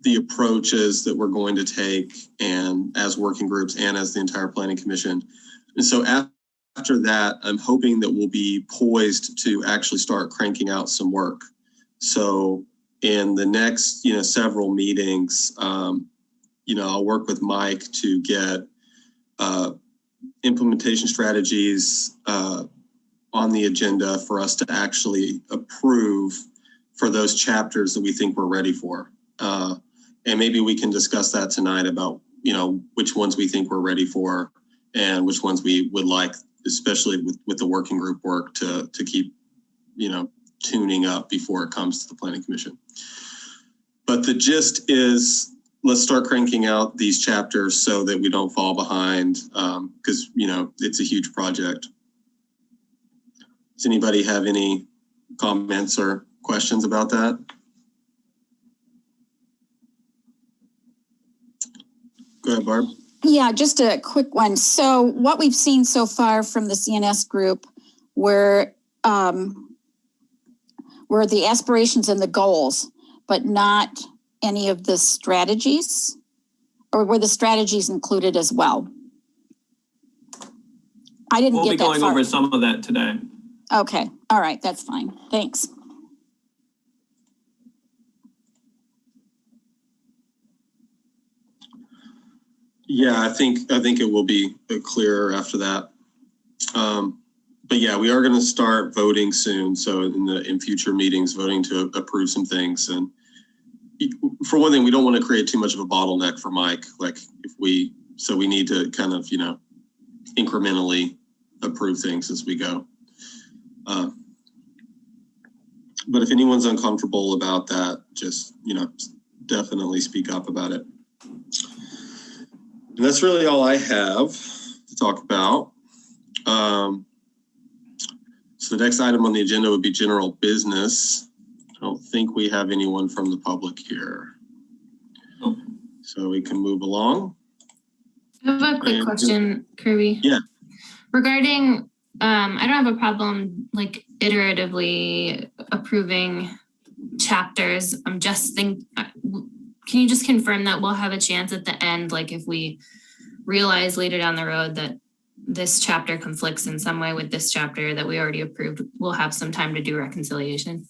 the approaches that we're going to take, and as working groups and as the entire planning commission. And so after that, I'm hoping that we'll be poised to actually start cranking out some work. So in the next, several meetings, I'll work with Mike to get implementation strategies on the agenda for us to actually approve for those chapters that we think we're ready for. And maybe we can discuss that tonight about, which ones we think we're ready for and which ones we would like, especially with the working group work to keep, tuning up before it comes to the planning commission. But the gist is, let's start cranking out these chapters so that we don't fall behind, because, it's a huge project. Does anybody have any comments or questions about that? Go ahead, Barb. Yeah, just a quick one. So what we've seen so far from the CNS group were the aspirations and the goals, but not any of the strategies, or were the strategies included as well? I didn't get that far. We'll be going over some of that today. Okay, all right, that's fine. Thanks. Yeah, I think it will be clearer after that. But yeah, we are going to start voting soon. So in future meetings, voting to approve some things. And for one thing, we don't want to create too much of a bottleneck for Mike. So we need to kind of, incrementally approve things as we go. But if anyone's uncomfortable about that, just, definitely speak up about it. And that's really all I have to talk about. So the next item on the agenda would be general business. I don't think we have anyone from the public here. Oh. So we can move along. I have a quick question, Kirby. Yeah. Regarding, I don't have a problem iteratively approving chapters. I'm just can you just confirm that we'll have a chance at the end, if we realize later down the road that this chapter conflicts in some way with this chapter that we already approved, we'll have some time to do reconciliation?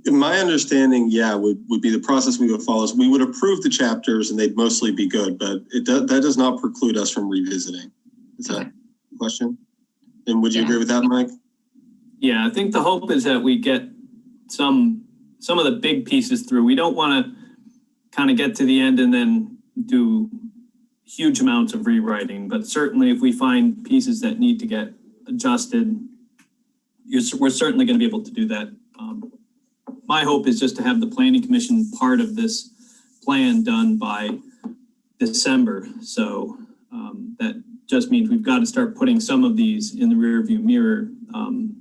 My understanding, would be the process we would follow. We would approve the chapters and they'd mostly be good, but that does not preclude us from revisiting. Is that the question? And would you agree with that, Mike? Yeah, I think the hope is that we get some of the big pieces through. We don't want to kind of get to the end and then do huge amounts of rewriting, but certainly if we find pieces that need to get adjusted, we're certainly going to be able to do that. My hope is just to have the planning commission part of this plan done by December. So that just means we've got to start putting some of these in the rear view mirror.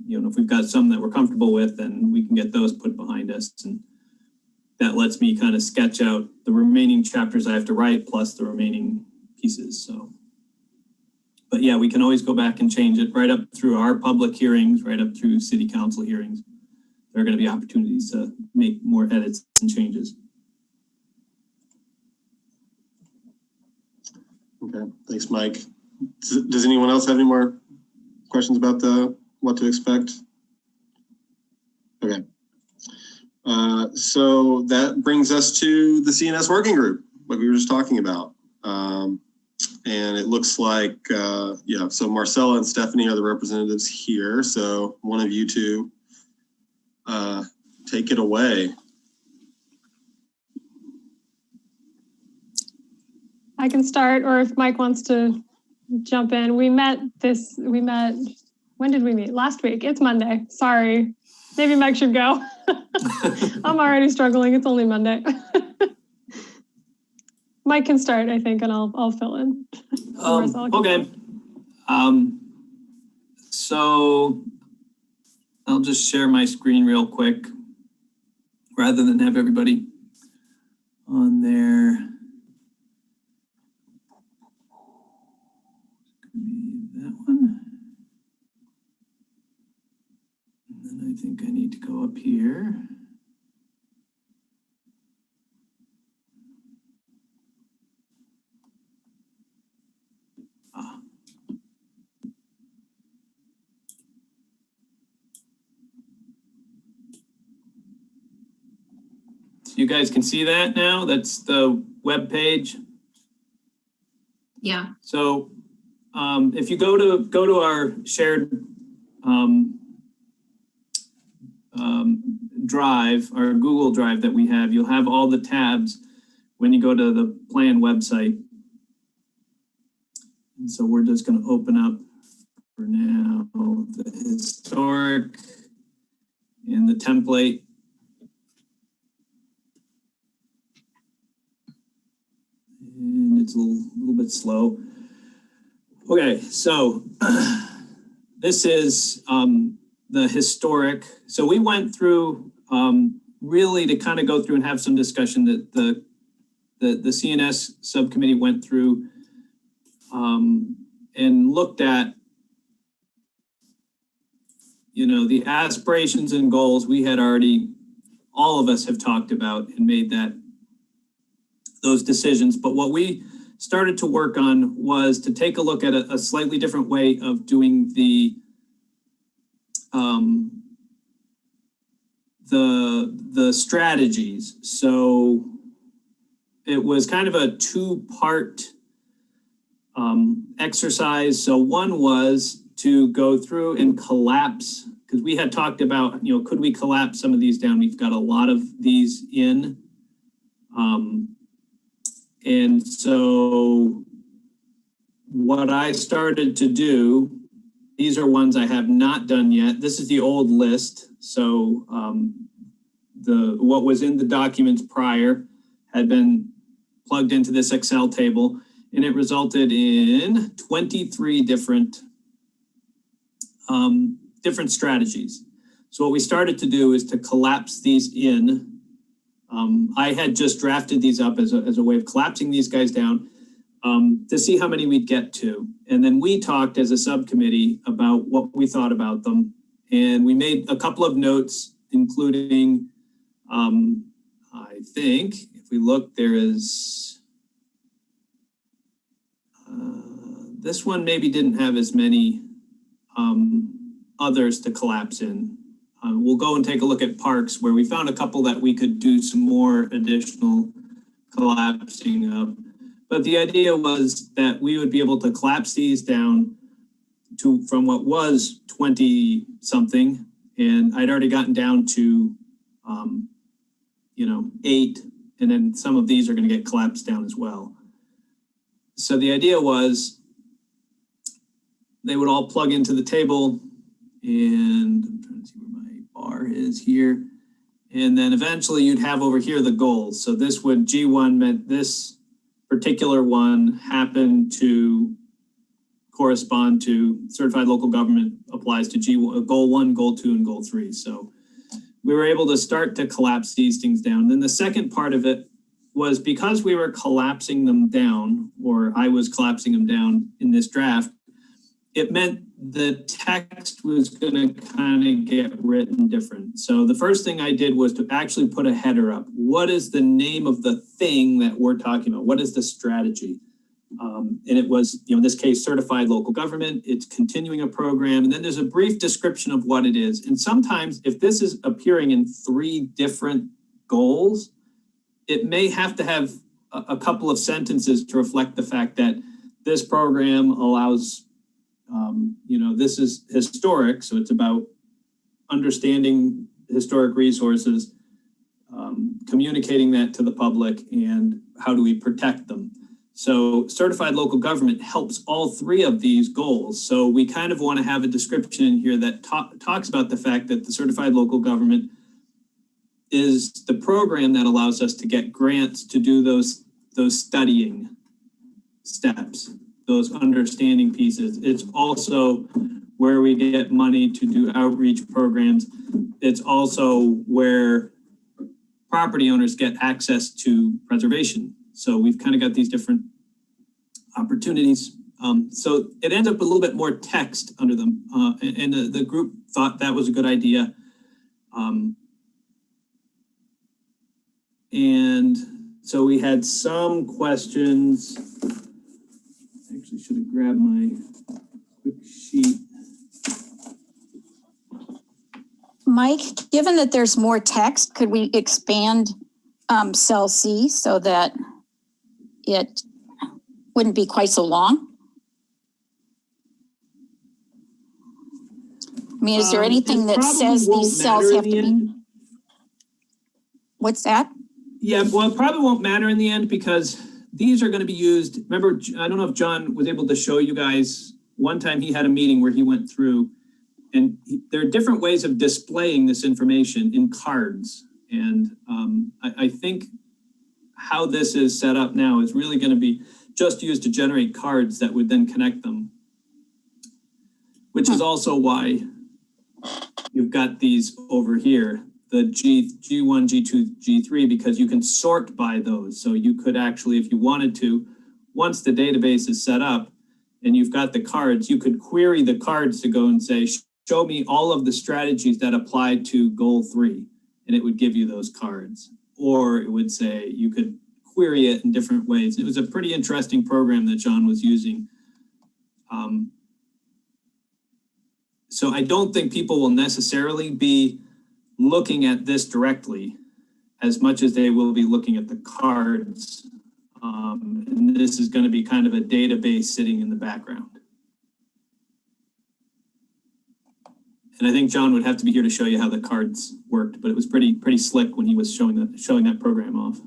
If we've got some that we're comfortable with, then we can get those put behind us. And that lets me kind of sketch out the remaining chapters I have to write plus the remaining pieces. So, but yeah, we can always go back and change it right up through our public hearings, right up through city council hearings. There are going to be opportunities to make more edits and changes. Okay, thanks, Mike. Does anyone else have any more questions about what to expect? Okay. So that brings us to the CNS Working Group, like we were just talking about. And it looks like, so Marcella and Stephanie are the representatives here. So one of you two take it away. I can start, or if Mike wants to jump in. We met, when did we meet? Last week. It's Monday. Sorry. Maybe Mike should go. I'm already struggling. It's only Monday. Mike can start, I think, and I'll fill in. Okay. So I'll just share my screen real quick rather than have everybody on there. That one. And then I think I need to go up here. So you guys can see that now. That's the web page. Yeah. So if you go to our shared drive, our Google Drive that we have, you'll have all the tabs when you go to the plan website. And so we're just going to open up for now the historic and the template. And it's a little bit slow. Okay, so this is the historic. So we went through really to kind of go through and have some discussion that the CNS subcommittee went through and looked at, you know, the aspirations and goals we had already, all of us have talked about and made those decisions. But what we started to work on was to take a look at a slightly different way of doing the strategies. So it was kind of a two-part exercise. So one was to go through and collapse, because we had talked about, you know, could we collapse some of these down? We've got a lot of these in. And so what I started to do, these are ones I have not done yet. This is the old list. So what was in the documents prior had been plugged into this Excel table, and it resulted in 23 different strategies. So what we started to do is to collapse these in. I had just drafted these up as a way of collapsing these guys down to see how many we'd get to. And then we talked as a subcommittee about what we thought about them. And we made a couple of notes, including, I think, if we look, there is, this one maybe didn't have as many others to collapse in. We'll go and take a look at parks, where we found a couple that we could do some more additional collapsing of. But the idea was that we would be able to collapse these down to from what was 20 something, and I'd already gotten down to 8, and then some of these are going to get collapsed down as well. So the idea was they would all plug into the table, and I'm trying to see where my bar is here. And then eventually you'd have over here the goals. So this would, G1 meant this particular one happened to correspond to certified local government applies to G1, goal 1, goal 2, and goal 3. So we were able to start to collapse these things down. Then the second part of it was, because we were collapsing them down, or I was collapsing them down in this draft, it meant the text was going to kind of get written different. So the first thing I did was to actually put a header up. What is the name of the thing that we're talking about? What is the strategy? And it was, in this case, certified local government. It's continuing a program. And then there's a brief description of what it is. And sometimes if this is appearing in 3 different goals, it may have to have a couple of sentences to reflect the fact that this program allows, this is historic. So it's about understanding historic resources, communicating that to the public, and how do we protect them. So certified local government helps all 3 of these goals. So we kind of want to have a description in here that talks about the fact that the certified local government is the program that allows us to get grants to do those studying steps, those understanding pieces. It's also where we get money to do outreach programs. It's also where property owners get access to preservation. So we've kind of got these different opportunities. So it ends up with a little bit more text under them. And the group thought that was a good idea. And so we had some questions. Actually should have grabbed my quick sheet. Mike, given that there's more text, could we expand cell C so that it wouldn't be quite so long? I mean, is there anything that says these cells have to be? What's that? Yeah, well, it probably won't matter in the end because these are going to be used. Remember, I don't know if John was able to show you guys. One time he had a meeting where he went through, and there are different ways of displaying this information in cards. And I think how this is set up now is really going to be just used to generate cards that would then connect them, which is also why you've got these over here, the G1, G2, G3, because you can sort by those. So you could actually, if you wanted to, once the database is set up and you've got the cards, you could query the cards to go and say, show me all of the strategies that apply to goal 3, and it would give you those cards. Or it would say you could query it in different ways. It was a pretty interesting program that John was using. So I don't think people will necessarily be looking at this directly as much as they will be looking at the cards. And this is going to be kind of a database sitting in the background. And I think John would have to be here to show you how the cards worked, but it was pretty slick when he was showing that program off.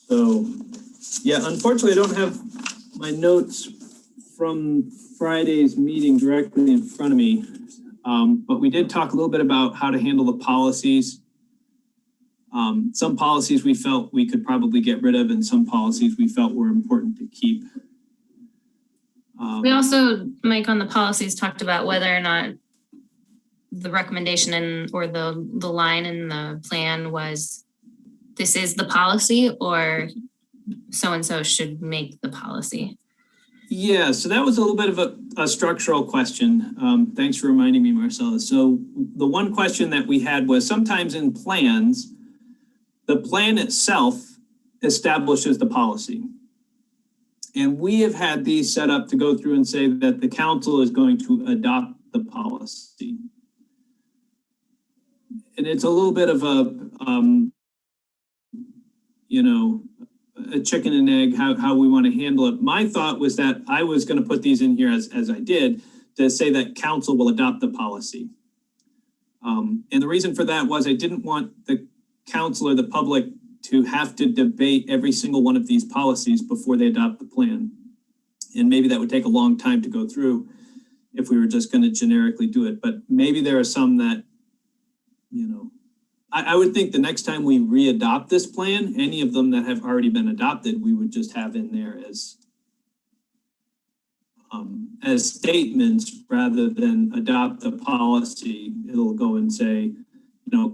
So, yeah, unfortunately, I don't have my notes from Friday's meeting directly in front of me, but we did talk a little bit about how to handle the policies. Some policies we felt we could probably get rid of, and some policies we felt were important to keep. We also, Mike, on the policies talked about whether or not the recommendation or the line in the plan was, this is the policy, or so-and-so should make the policy. Yeah, so that was a little bit of a structural question. Thanks for reminding me, Marcella. So the one question that we had was sometimes in plans, the plan itself establishes the policy. And we have had these set up to go through and say that the council is going to adopt the policy. And it's a little bit of a chicken and egg, how we want to handle it. My thought was that I was going to put these in here as I did to say that council will adopt the policy. And the reason for that was I didn't want the council or the public to have to debate every single one of these policies before they adopt the plan. And maybe that would take a long time to go through if we were just going to generically do it. But maybe there are some that, I would think the next time we re-adopt this plan, any of them that have already been adopted, we would just have in there as statements rather than adopt the policy. It'll go and say,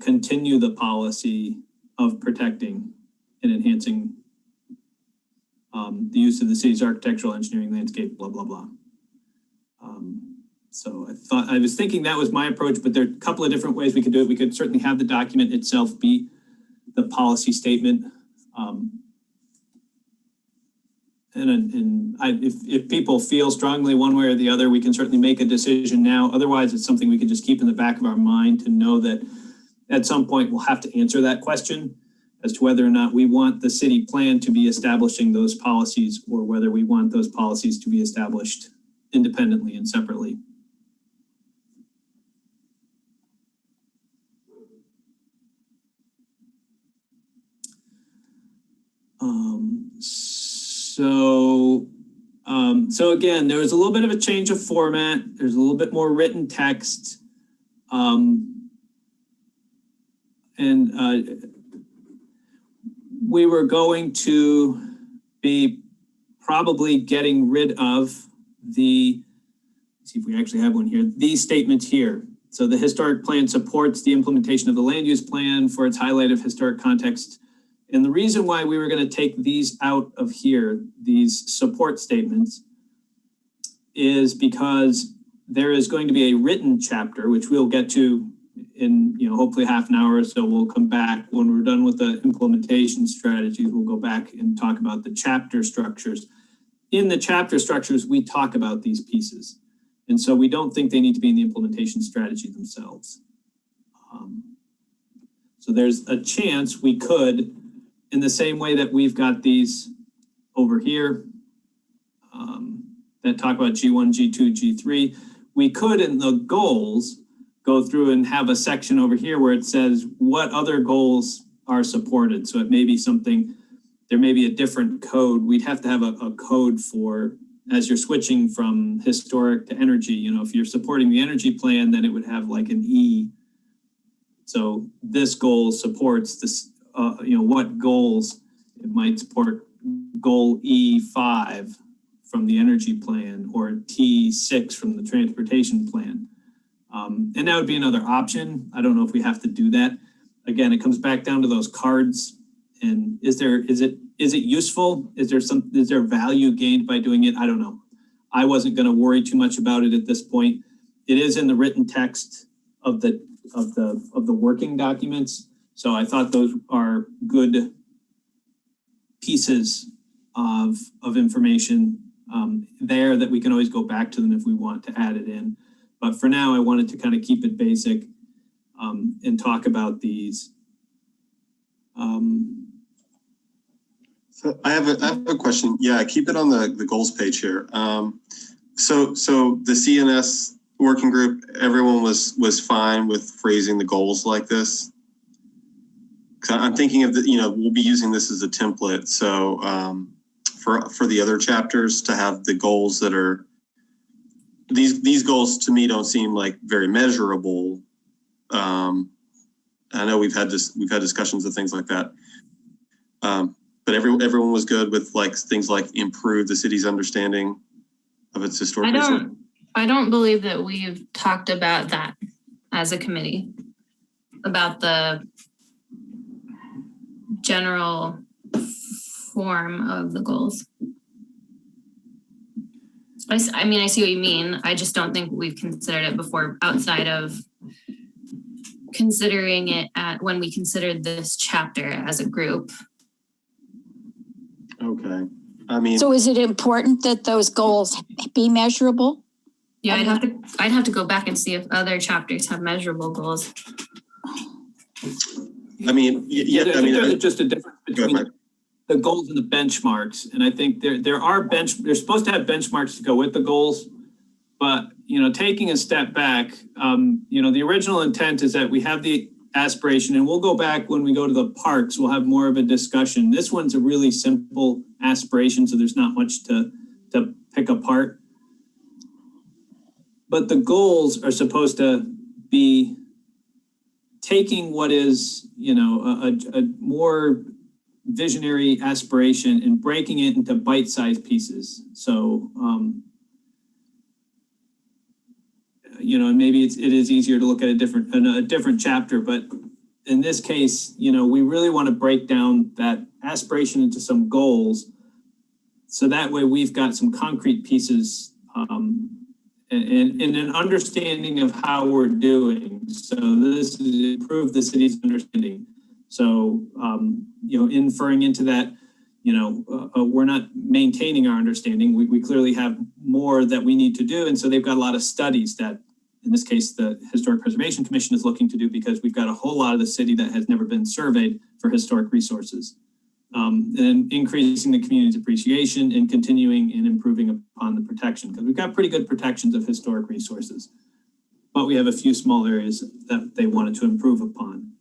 continue the policy of protecting and enhancing the use of the city's architectural, engineering, landscape, blah, blah, blah. So I was thinking that was my approach, but there are a couple of different ways we could do it. We could certainly have the document itself be the policy statement. If people feel strongly one way or the other, we can certainly make a decision now. Otherwise, it's something we can just keep in the back of our mind to know that at some point we'll have to answer that question as to whether or not we want the city plan to be establishing those policies or whether we want those policies to be established independently and separately. So again, there was a little bit of a change of format. There's a little bit more written text. We were going to be probably getting rid of let's see if we actually have one here, these statements here. So the historic plan supports the implementation of the land use plan for its highlight of historic context. And the reason why we were going to take these out of here, these support statements, is because there is going to be a written chapter, which we'll get to in hopefully half an hour or so. We'll come back when we're done with the implementation strategies. We'll go back and talk about the chapter structures. In the chapter structures, we talk about these pieces. And so we don't think they need to be in the implementation strategy themselves. So there's a chance we could, in the same way that we've got these over here that talk about G1, G2, G3, we could in the goals go through and have a section over here where it says what other goals are supported. So it may be something, there may be a different code. We'd have to have a code for, as you're switching from historic to energy, you know, if you're supporting the energy plan, then it would have like an E. So this goal supports this, you know, what goals it might support goal E5 from the energy plan or T6 from the transportation plan. And that would be another option. I don't know if we have to do that. Again, it comes back down to those cards. And is it useful? Is there value gained by doing it? I don't know. I wasn't going to worry too much about it at this point. It is in the written text of the working documents. So I thought those are good pieces of information there that we can always go back to them if we want to add it in. But for now, I wanted to kind of keep it basic and talk about these. So I have a question. Yeah, keep it on the goals page here. So the CNS working group, everyone was fine with phrasing the goals like this. I'm thinking of we'll be using this as a template. So for the other chapters to have the goals that are these goals to me don't seem like very measurable. I know we've had discussions of things like that. But everyone was good with like things like improve the city's understanding of its historic. I don't believe that we've talked about that as a committee, about the general form of the goals. I mean, I see what you mean. I just don't think we've considered it before outside of considering it when we considered this chapter as a group. Okay. I mean, so is it important that those goals be measurable? Yeah, I'd have to go back and see if other chapters have measurable goals. I mean, there's just a difference between the goals and the benchmarks. And I think they're supposed to have benchmarks to go with the goals. But, taking a step back, the original intent is that we have the aspiration, and we'll go back when we go to the parks, we'll have more of a discussion. This one's a really simple aspiration, so there's not much to pick apart. But the goals are supposed to be taking what is, a more visionary aspiration and breaking it into bite-sized pieces. So, and maybe it is easier to look at a different chapter, but in this case, we really want to break down that aspiration into some goals. So that way we've got some concrete pieces and an understanding of how we're doing. So this is improve the city's understanding. So, inferring into that, we're not maintaining our understanding. We clearly have more that we need to do. And so they've got a lot of studies that, in this case, the Historic Preservation Commission is looking to do because we've got a whole lot of the city that has never been surveyed for historic resources. And increasing the community's appreciation and continuing and improving upon the protection, because we've got pretty good protections of historic resources, but we have a few small areas that they wanted to improve upon.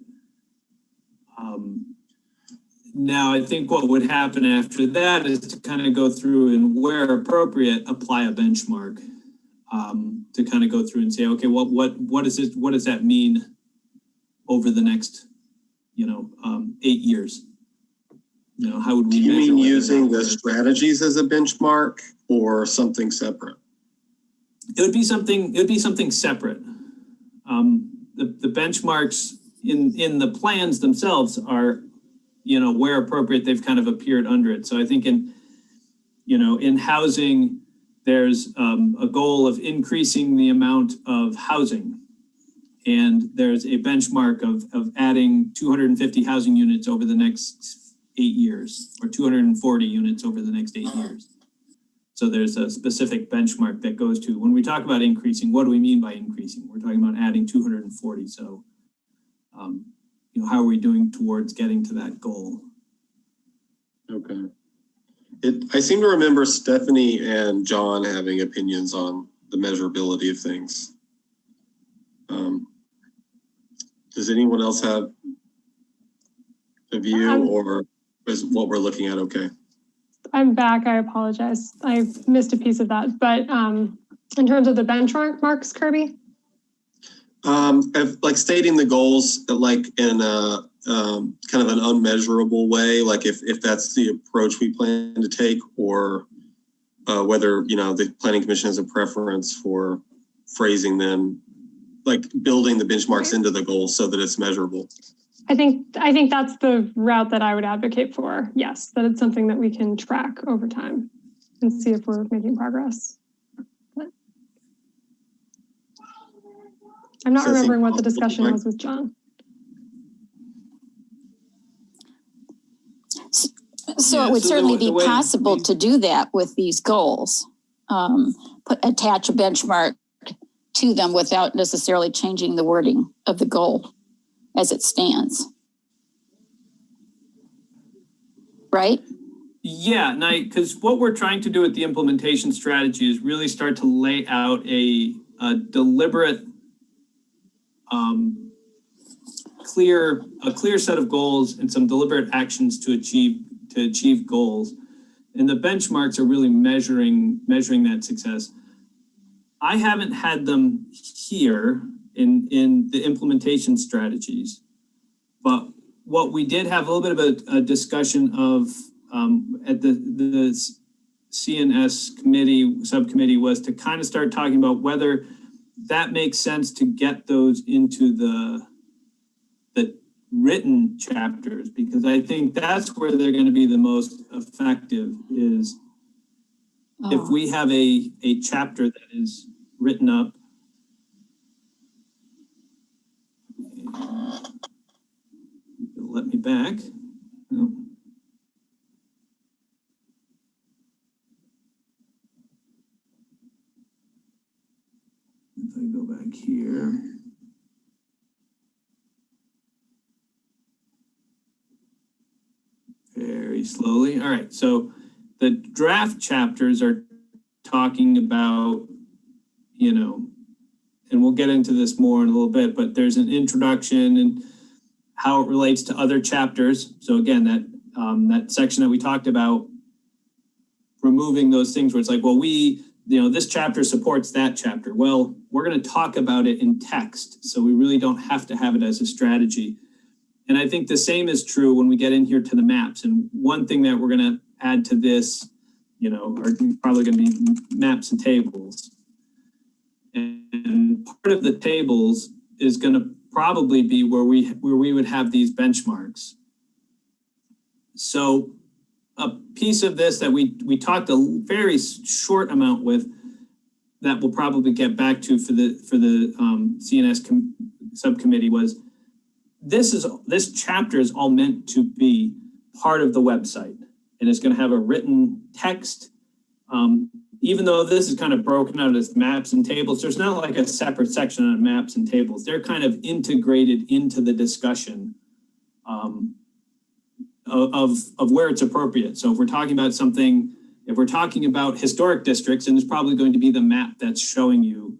Now, I think what would happen after that is to kind of go through and, where appropriate, apply a benchmark to kind of go through and say, okay, what is it? What does that mean over the next, 8 years? How would we? Do you mean using the strategies as a benchmark or something separate? It would be something separate. The benchmarks in the plans themselves are, where appropriate, they've kind of appeared under it. So I think in housing, there's a goal of increasing the amount of housing. And there's a benchmark of adding 250 housing units over the next 8 years, or 240 units over the next 8 years. So there's a specific benchmark that goes to, when we talk about increasing, what do we mean by increasing? We're talking about adding 240. So how are we doing towards getting to that goal? Okay. I seem to remember Stephanie and John having opinions on the measurability of things. Does anyone else have a view, or is what we're looking at okay? I'm back. I apologize. I missed a piece of that. But in terms of the benchmarks, Kirby? Like stating the goals, like in a kind of an unmeasurable way, like if that's the approach we plan to take, or whether, the Planning Commission has a preference for phrasing them, like building the benchmarks into the goals so that it's measurable. I think that's the route that I would advocate for. Yes, that it's something that we can track over time and see if we're making progress. But I'm not remembering what the discussion was with John. So it would certainly be possible to do that with these goals. Attach a benchmark to them without necessarily changing the wording of the goal as it stands. Right? Yeah, because what we're trying to do with the implementation strategy is really start to lay out a deliberate, clear set of goals and some deliberate actions to achieve goals. And the benchmarks are really measuring that success. I haven't had them here in the implementation strategies, but what we did have a little bit of a discussion of at the Cns subcommittee was to kind of start talking about whether that makes sense to get those into the written chapters, because I think that's where they're going to be the most effective is if we have a chapter that is written up. Let me back. Oh. If I go back here. Very slowly. All right. So the draft chapters are talking about, and we'll get into this more in a little bit, but there's an introduction and how it relates to other chapters. So again, that section that we talked about, removing those things where it's like, well, this chapter supports that chapter. Well, we're going to talk about it in text, so we really don't have to have it as a strategy. And I think the same is true when we get in here to the maps. And one thing that we're going to add to this, are probably going to be maps and tables. And part of the tables is going to probably be where we would have these benchmarks. So a piece of this that we talked a very short amount with that we'll probably get back to for the CNS subcommittee was this chapter is all meant to be part of the website, and it's going to have a written text. Even though this is kind of broken out as maps and tables, there's not like a separate section on maps and tables. They're kind of integrated into the discussion of where it's appropriate. So if we're talking about something, if we're talking about historic districts, then it's probably going to be the map that's showing you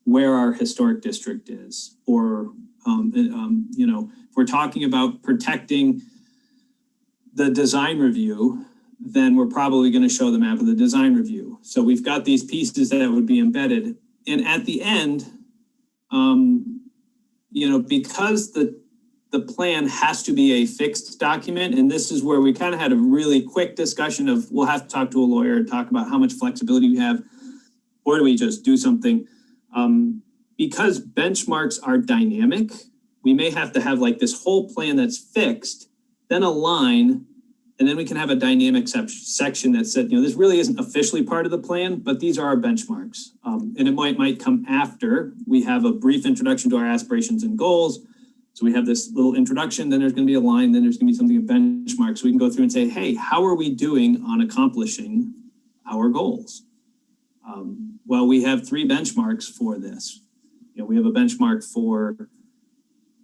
where our historic district is. Or, if we're talking about protecting the design review, then we're probably going to show the map of the design review. So we've got these pieces that would be embedded. And at the end, because the plan has to be a fixed document, and this is where we kind of had a really quick discussion of we'll have to talk to a lawyer and talk about how much flexibility we have, or do we just do something? Because benchmarks are dynamic, we may have to have like this whole plan that's fixed, then a line, and then we can have a dynamic section that said, this really isn't officially part of the plan, but these are our benchmarks. And it might come after we have a brief introduction to our aspirations and goals. So we have this little introduction, then there's going to be a line, then there's going to be something, a benchmark. So we can go through and say, hey, how are we doing on accomplishing our goals? Well, we have 3 benchmarks for this. We have a benchmark for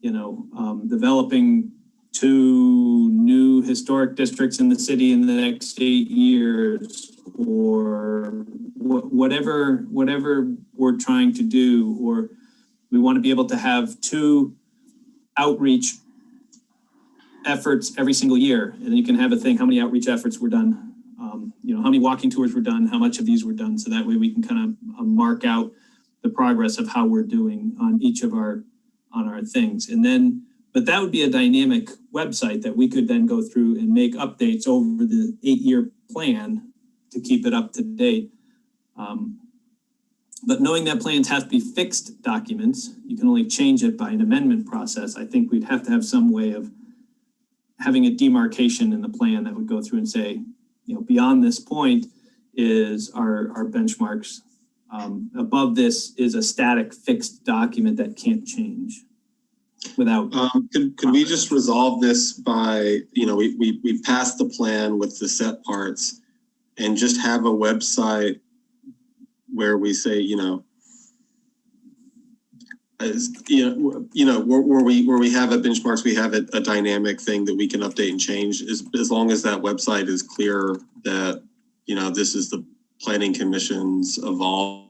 developing 2 new historic districts in the city in the next 8 years, or whatever we're trying to do, or we want to be able to have 2 outreach efforts every single year. And then you can have a thing, how many outreach efforts were done, how many walking tours were done, how much of these were done. So that way we can kind of mark out the progress of how we're doing on each of our things. And then, but that would be a dynamic website that we could then go through and make updates over the 8-year plan to keep it up to date. But knowing that plans have to be fixed documents, you can only change it by an amendment process. I think we'd have to have some way of having a demarcation in the plan that would go through and say, beyond this point is our benchmarks. Above this is a static fixed document that can't change without. Could we just resolve this by, we passed the plan with the set parts and just have a website where we say, where we have a benchmarks, we have a dynamic thing that we can update and change, as long as that website is clear that, this is the planning commission's evolve,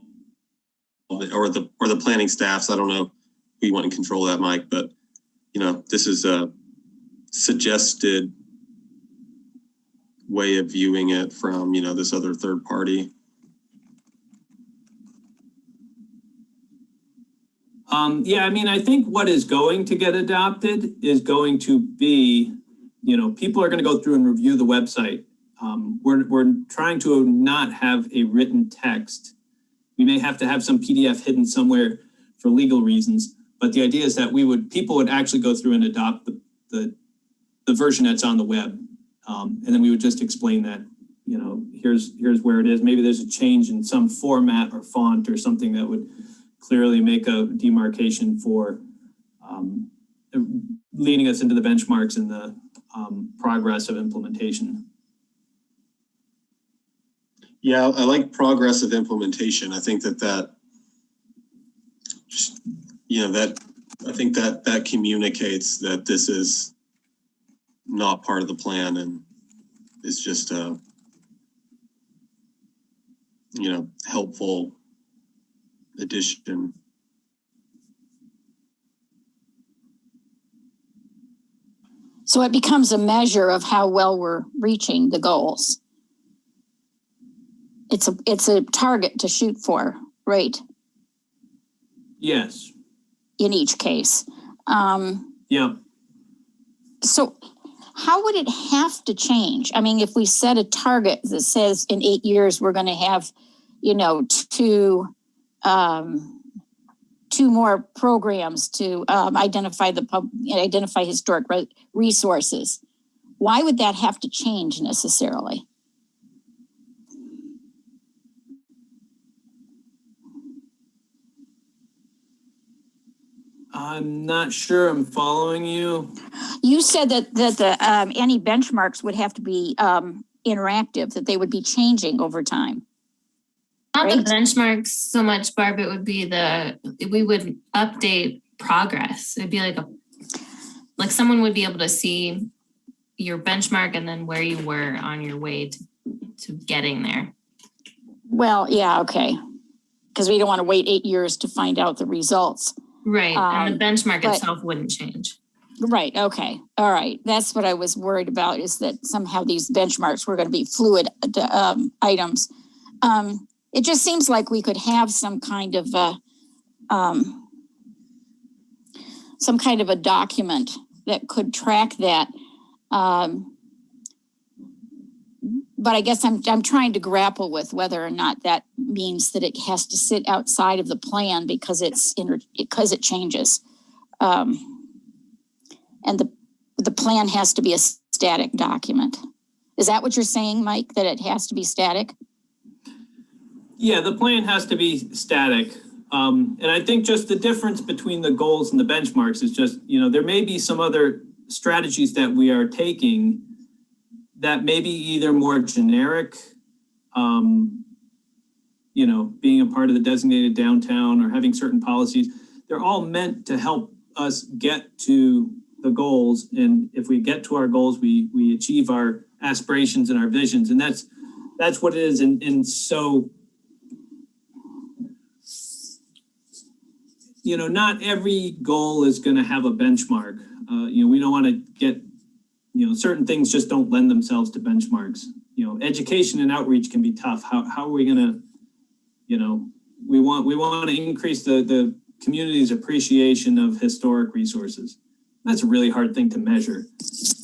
or the planning staffs. I don't know if we want to control that, Mike, but this is a suggested way of viewing it from, this other third party. I think what is going to get adopted is going to be, people are going to go through and review the website. We're trying to not have a written text. We may have to have some PDF hidden somewhere for legal reasons, but the idea is that people would actually go through and adopt the version that's on the web. And then we would just explain that, here's where it is. Maybe there's a change in some format or font or something that would clearly make a demarcation for leading us into the benchmarks and the progress of implementation. Yeah, I like progress of implementation. I think that communicates that this is not part of the plan and is just a, helpful addition. So it becomes a measure of how well we're reaching the goals. It's a target to shoot for, right? Yes. In each case. Yeah. So how would it have to change? I mean, if we set a target that says in 8 years we're going to have, 2 more programs to identify historic resources, why would that have to change necessarily? I'm not sure I'm following you. You said that the any benchmarks would have to be interactive, that they would be changing over time. Not right? the benchmarks so much, Barb. It would be we would update progress. It'd be like someone would be able to see your benchmark and then where you were on your way to getting there. Well, yeah, okay. Because we don't want to wait 8 years to find out the results. Right. And the benchmark itself wouldn't change. Right. Okay. All right. That's what I was worried about, is that somehow these benchmarks were going to be fluid items. It just seems like we could have some kind of a document that could track that. But I guess I'm trying to grapple with whether or not that means that it has to sit outside of the plan because it changes, and the plan has to be a static document. Is that what you're saying, Mike? That it has to be static? Yeah, the plan has to be static. And I think just the difference between the goals and the benchmarks is just, there may be some other strategies that we are taking that may be either more generic, being a part of the designated downtown or having certain policies. They're all meant to help us get to the goals. And if we get to our goals, we achieve our aspirations and our visions. And that's what it is. And so, you know, not every goal is going to have a benchmark. You know, we don't want to get, you know, certain things just don't lend themselves to benchmarks. You know, education and outreach can be tough. How are we going to, you know, we want to increase the community's appreciation of historic resources. That's a really hard thing to measure.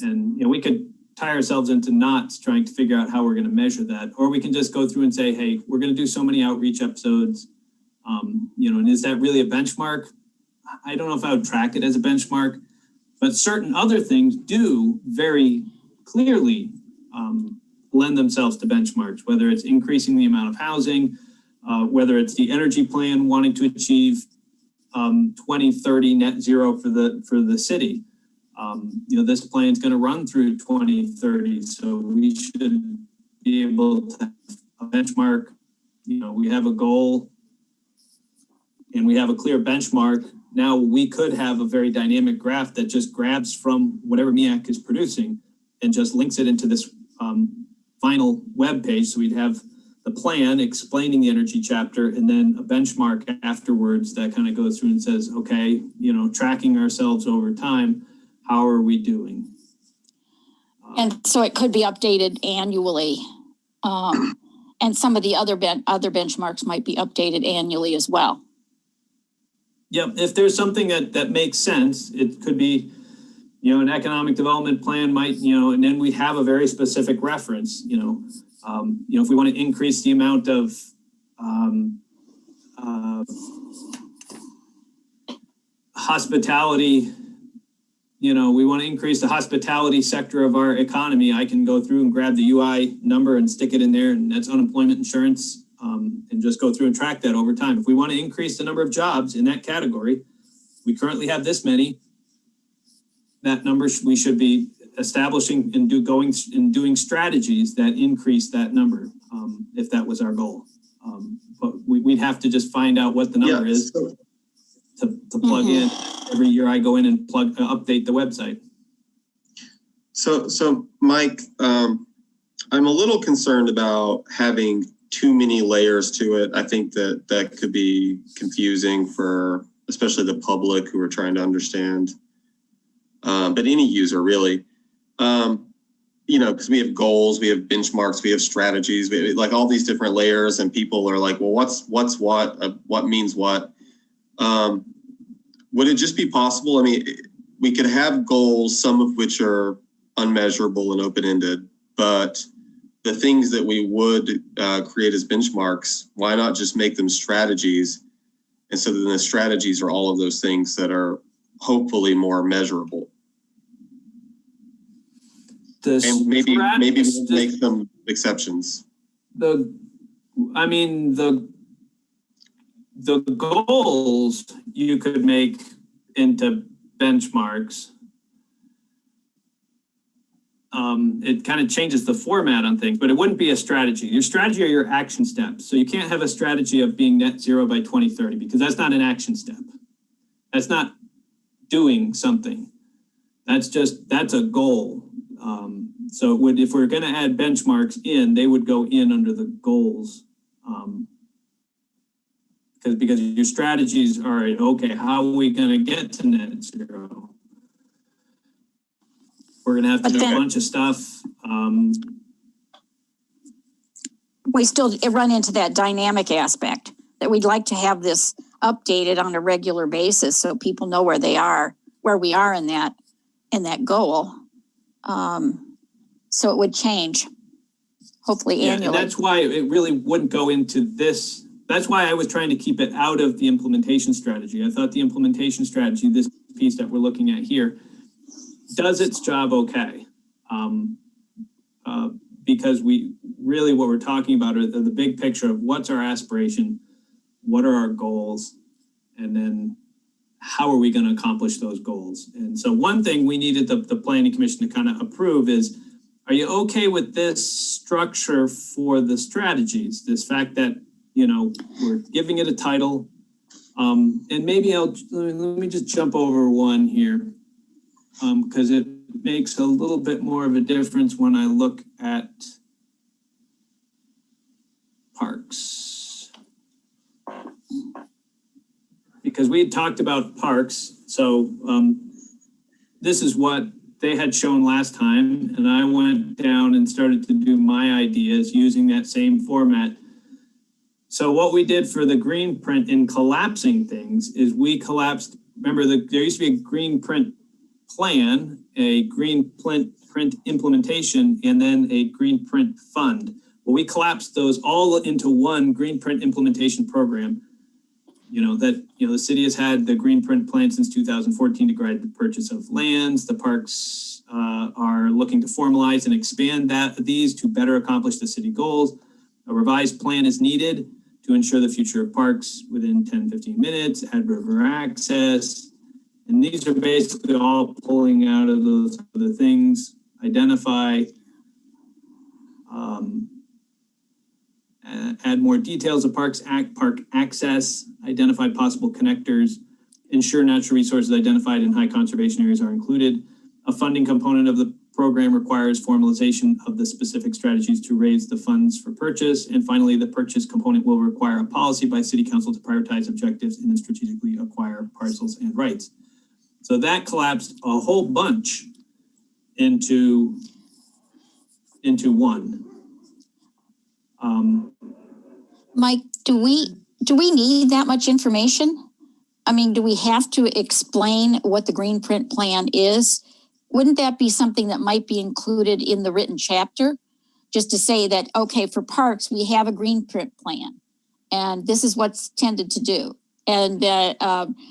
And, you know, we could tie ourselves into knots trying to figure out how we're going to measure that. Or we can just go through and say, hey, we're going to do so many outreach episodes. You know, and is that really a benchmark? I don't know if I would track it as a benchmark, but certain other things do very clearly lend themselves to benchmarks, whether it's increasing the amount of housing, whether it's the energy plan wanting to achieve 2030 net zero for the city. You know, this plan is going to run through 2030, so we should be able to have a benchmark. You know, we have a goal and we have a clear benchmark. Now we could have a very dynamic graph that just grabs from whatever MEAC is producing and just links it into this final web page. So we'd have the plan explaining the energy chapter and then a benchmark afterwards that kind of goes through and says, okay, you know, tracking ourselves over time, how are we doing? And so it could be updated annually. And some of the other benchmarks might be updated annually as well. Yep, if there's something that makes sense, it could be, you know, an economic development plan might, you know, and then we have a very specific reference, you know, if we want to increase the amount of hospitality, you know, we want to increase the hospitality sector of our economy. I can go through and grab the UI number and stick it in there, and that's unemployment insurance, and just go through and track that over time. If we want to increase the number of jobs in that category, we currently have this many. That number we should be establishing and doing strategies that increase that number, if that was our goal. But we'd have to just find out what the number is to plug in. Every year I go in and update the website. So Mike, I'm a little concerned about having too many layers to it. I think that could be confusing for especially the public who are trying to understand, but any user really. You know, because we have goals, we have benchmarks, we have strategies, we have, like, all these different layers, and people are like, well, what's what means what? Would it just be possible? I mean, we could have goals, some of which are unmeasurable and open-ended, but the things that we would create as benchmarks, why not just make them strategies? And so then the strategies are all of those things that are hopefully more measurable. And maybe we'll make some exceptions. The goals you could make into benchmarks. It kind of changes the format on things, but it wouldn't be a strategy. Your strategy are your action steps. So you can't have a strategy of being net zero by 2030 because that's not an action step. That's not doing something. That's a goal. So it would, if we're going to add benchmarks in, they would go in under the goals. Because your strategies are, okay, how are we going to get to net zero? We're going to have to do a bunch of stuff. We still run into that dynamic aspect that we'd like to have this updated on a regular basis so people know where we are in that goal. So it would change, hopefully annually. And that's why it really wouldn't go into this. That's why I was trying to keep it out of the implementation strategy. I thought the implementation strategy, this piece that we're looking at here, does its job okay. Because what we're talking about are the big picture of what's our aspiration, what are our goals, and then how are we going to accomplish those goals? And so one thing we needed the Planning Commission to kind of approve is, are you okay with this structure for the strategies? This fact that, you know, we're giving it a title, And maybe let me just jump over one here, because it makes a little bit more of a difference when I look at parks. Because we had talked about parks, so this is what they had shown last time, and I went down and started to do my ideas using that same format. So what we did for the green print in collapsing things is we collapsed, remember there used to be a green print plan, a green print implementation, and then a green print fund. Well, we collapsed those all into one green print implementation program. The city has had the green print plan since 2014 to guide the purchase of lands. The parks are looking to formalize and expand these to better accomplish the city goals. A revised plan is needed to ensure the future of parks within 10-15 minutes, add river access. And these are basically all pulling out of those other things, identify, add more details of park access, identify possible connectors, ensure natural resources identified in high conservation areas are included. A funding component of the program requires formalization of the specific strategies to raise the funds for purchase. And finally, the purchase component will require a policy by city council to prioritize objectives and then strategically acquire parcels and rights. So that collapsed a whole bunch into one. Mike, do we need that much information? I mean, do we have to explain what the green print plan is? Wouldn't that be something that might be included in the written chapter? Just to say that, okay, for parks, we have a green print plan and this is what's tended to do. And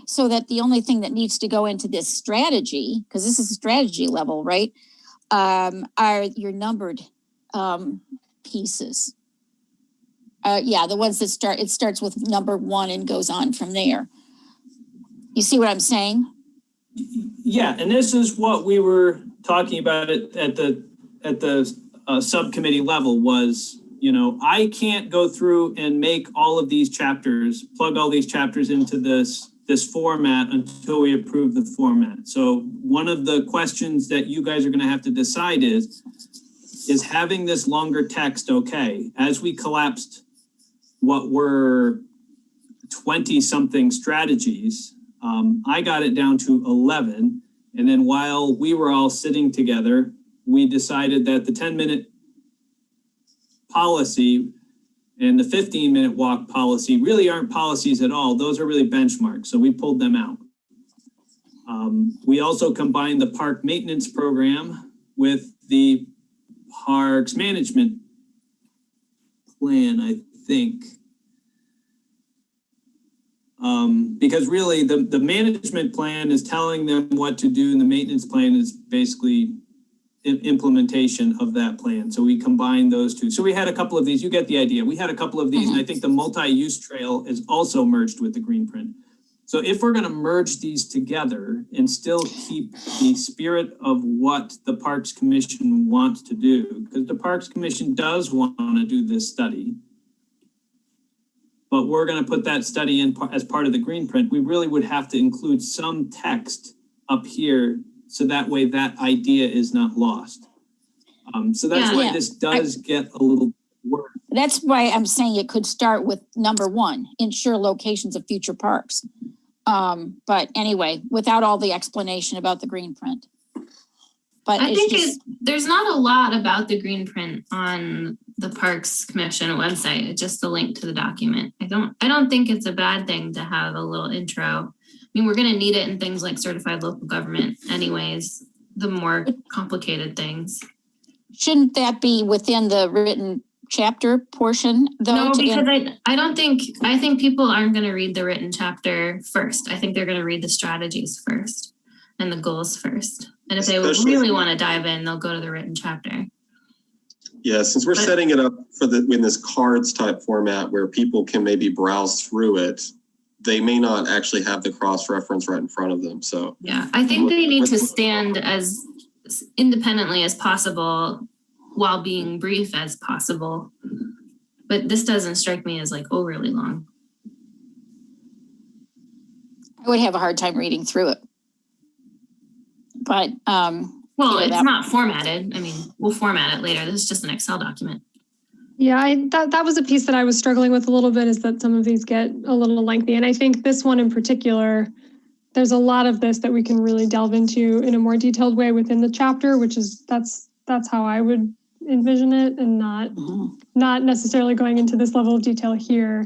so that the only thing that needs to go into this strategy, because this is a strategy level, right, are your numbered pieces. The ones that it starts with number 1 and goes on from there. You see what I'm saying? Yeah, and this is what we were talking about at the subcommittee level was, I can't go through and make all of these chapters, plug all these chapters into this format until we approve the format. So one of the questions that you guys are going to have to decide is having this longer text okay? As we collapsed what were 20-something strategies, I got it down to 11. And then while we were all sitting together, we decided that the 10-minute policy and the 15-minute walk policy really aren't policies at all. Those are really benchmarks. So we pulled them out. We also combined the park maintenance program with the parks management plan, I think. Because really the management plan is telling them what to do and the maintenance plan is basically implementation of that plan. So we combined those two. So we had a couple of these, you get the idea. We had a couple of these and I think the multi-use trail is also merged with the green print. So if we're gonna merge these together and still keep the spirit of what the Parks Commission wants to do, because the Parks Commission does want to do this study, but we're going to put that study in as part of the green print, we really would have to include some text up here so that way that idea is not lost. So that's why this does get a little worse. That's why I'm saying it could start with number 1, ensure locations of future parks. But anyway, without all the explanation about the green print. But I think there's not a lot about the green print on the Parks Commission website. It's just a link to the document. I don't think it's a bad thing to have a little intro. I mean, we're going to need it in things like certified local government anyways, the more complicated things. Shouldn't that be within the written chapter portion though? No, because I think people aren't going to read the written chapter first. I think they're going to read the strategies first and the goals first. And if they really want to dive in, they'll go to the written chapter. Yeah, since we're setting it up in this cards type format where people can maybe browse through it, they may not actually have the cross-reference right in front of them. So yeah, I think they need to stand as independently as possible while being brief as possible. But this doesn't strike me as like overly long. I would have a hard time reading through it. But, well, it's not formatted. I mean, we'll format it later. This is just an Excel document. Yeah, that was a piece that I was struggling with a little bit, is that some of these get a little lengthy. And I think this one in particular, there's a lot of this that we can really delve into in a more detailed way within the chapter, which is that's how I would envision it, and not necessarily going into this level of detail here,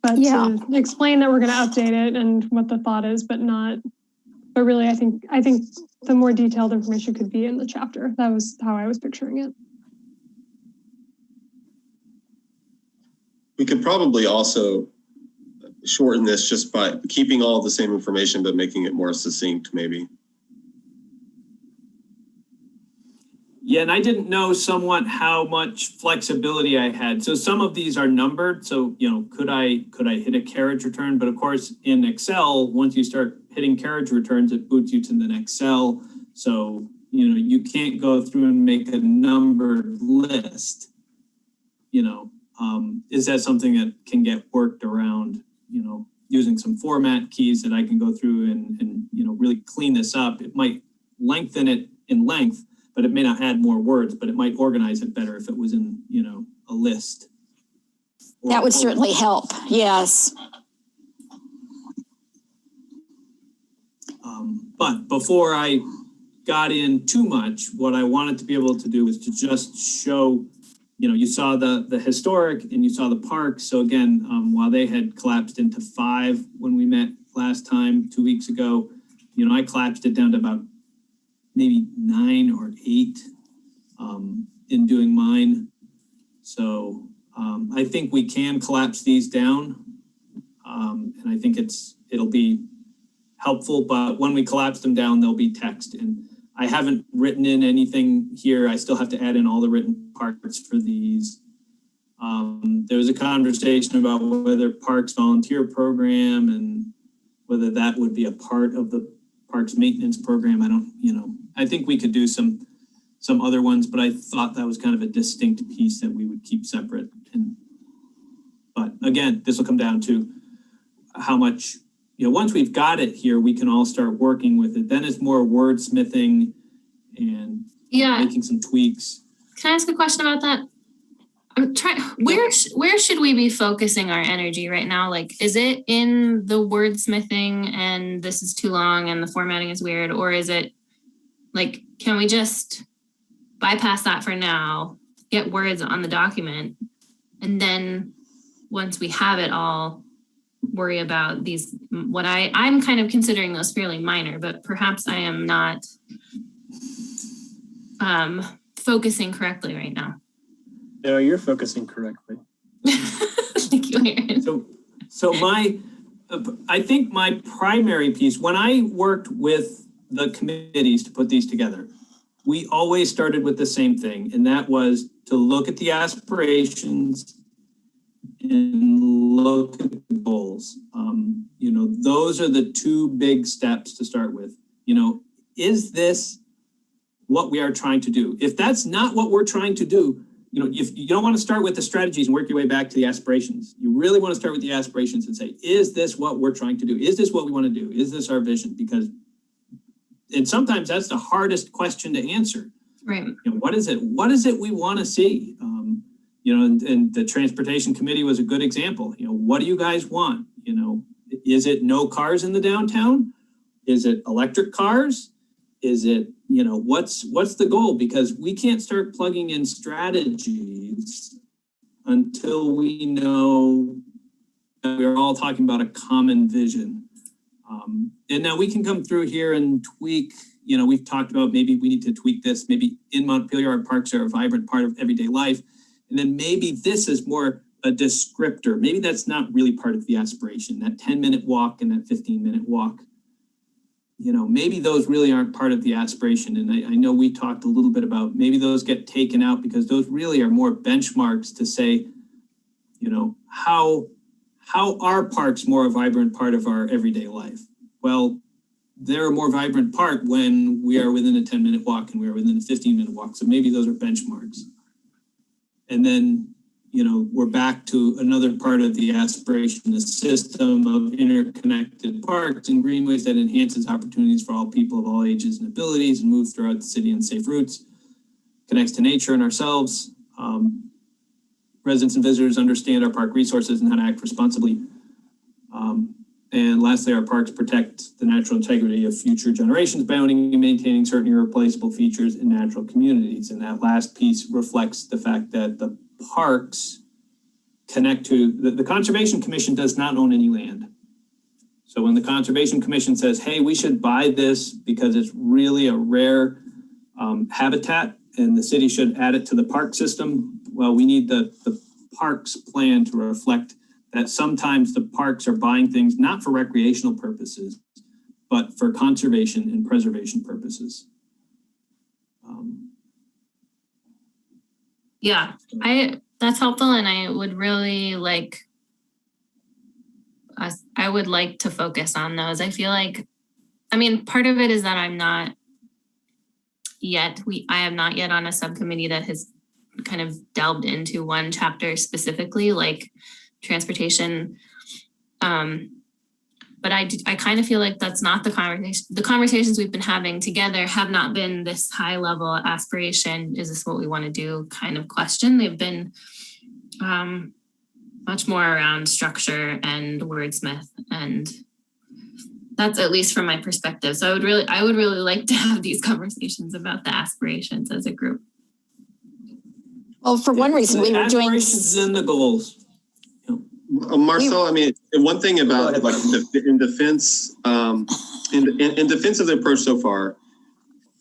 but to explain that we're going to update it and what the thought is, but really I think the more detailed information could be in the chapter. That was how I was picturing it. We could probably also shorten this just by keeping all the same information, but making it more succinct, maybe. Yeah, and I didn't know somewhat how much flexibility I had. So some of these are numbered. So, could I hit a carriage return? But of course, in Excel, once you start hitting carriage returns, it boots you to the next cell. So, you can't go through and make a numbered list. Is that something that can get worked around, using some format keys that I can go through and really clean this up? It might lengthen it in length, but it may not add more words, but it might organize it better if it was in, a list. That would certainly help. Yes. But before I got in too much, what I wanted to be able to do is to just show, you saw the historic and you saw the park. So again, while they had collapsed into 5 when we met last time 2 weeks ago, I collapsed it down to about maybe 9 or 8 in doing mine. So I think we can collapse these down. And I think it'll be helpful, but when we collapse them down, there'll be text. And I haven't written in anything here. I still have to add in all the written parts for these. There was a conversation about whether Parks volunteer program and whether that would be a part of the Parks maintenance program. I think we could do some other ones, but I thought that was kind of a distinct piece that we would keep separate. But again, this will come down to how much, once we've got it here, we can all start working with it. Then it's more wordsmithing and making some tweaks. Can I ask a question about that? I'm trying. Where should we be focusing our energy right now? Like, is it in the wordsmithing and this is too long and the formatting is weird, or is it like, can we just bypass that for now, get words on the document, and then once we have it all, worry about these, what I'm kind of considering those fairly minor, but perhaps I am not focusing correctly right now. No, you're focusing correctly. Thank you, Aaron. So I think my primary piece, when I worked with the committees to put these together, we always started with the same thing, and that was to look at the aspirations and look at the goals. Those are the 2 big steps to start with. Is this what we are trying to do? If that's not what we're trying to do, if you don't want to start with the strategies and work your way back to the aspirations, you really want to start with the aspirations and say, is this what we're trying to do? Is this what we want to do? Is this our vision? And sometimes that's the hardest question to answer. Right. What is it? What is it we want to see? And the transportation committee was a good example. What do you guys want? Is it no cars in the downtown? Is it electric cars? Is it, what's the goal? Because we can't start plugging in strategies until we know that we're all talking about a common vision. And now we can come through here and tweak, we've talked about maybe we need to tweak this. Maybe in Montpelier, our parks are a vibrant part of everyday life. And then maybe this is more a descriptor. Maybe that's not really part of the aspiration, that 10-minute walk and that 15-minute walk. Maybe those really aren't part of the aspiration. And I know we talked a little bit about maybe those get taken out because those really are more benchmarks to say, how are parks more a vibrant part of our everyday life? Well, they're a more vibrant part when we are within a 10-minute walk and we are within a 15-minute walk. So maybe those are benchmarks. And then, we're back to another part of the aspiration, the system of interconnected parks and greenways that enhances opportunities for all people of all ages and abilities and moves throughout the city on safe routes, connects to nature and ourselves. Residents and visitors understand our park resources and how to act responsibly. And lastly, our parks protect the natural integrity of future generations by owning and maintaining certain irreplaceable features in natural communities. And that last piece reflects the fact that the parks connect to, the Conservation Commission does not own any land. So when the Conservation Commission says, hey, we should buy this because it's really a rare habitat and the city should add it to the park system, well, we need the parks plan to reflect that sometimes the parks are buying things not for recreational purposes, but for conservation and preservation purposes. Yeah, that's helpful, and I would really like to focus on those. I feel like, part of it is that I am not yet on a subcommittee that has kind of delved into one chapter specifically, like transportation. But I kind of feel like that's not the conversation. The conversations we've been having together have not been this high level aspiration. Is this what we want to do kind of question? They've been much more around structure and wordsmith. And that's at least from my perspective. So I would really like to have these conversations about the aspirations as a group. Well, for one reason, we were doing aspirations and the goals. Marcel, one thing about like in defense of the approach so far,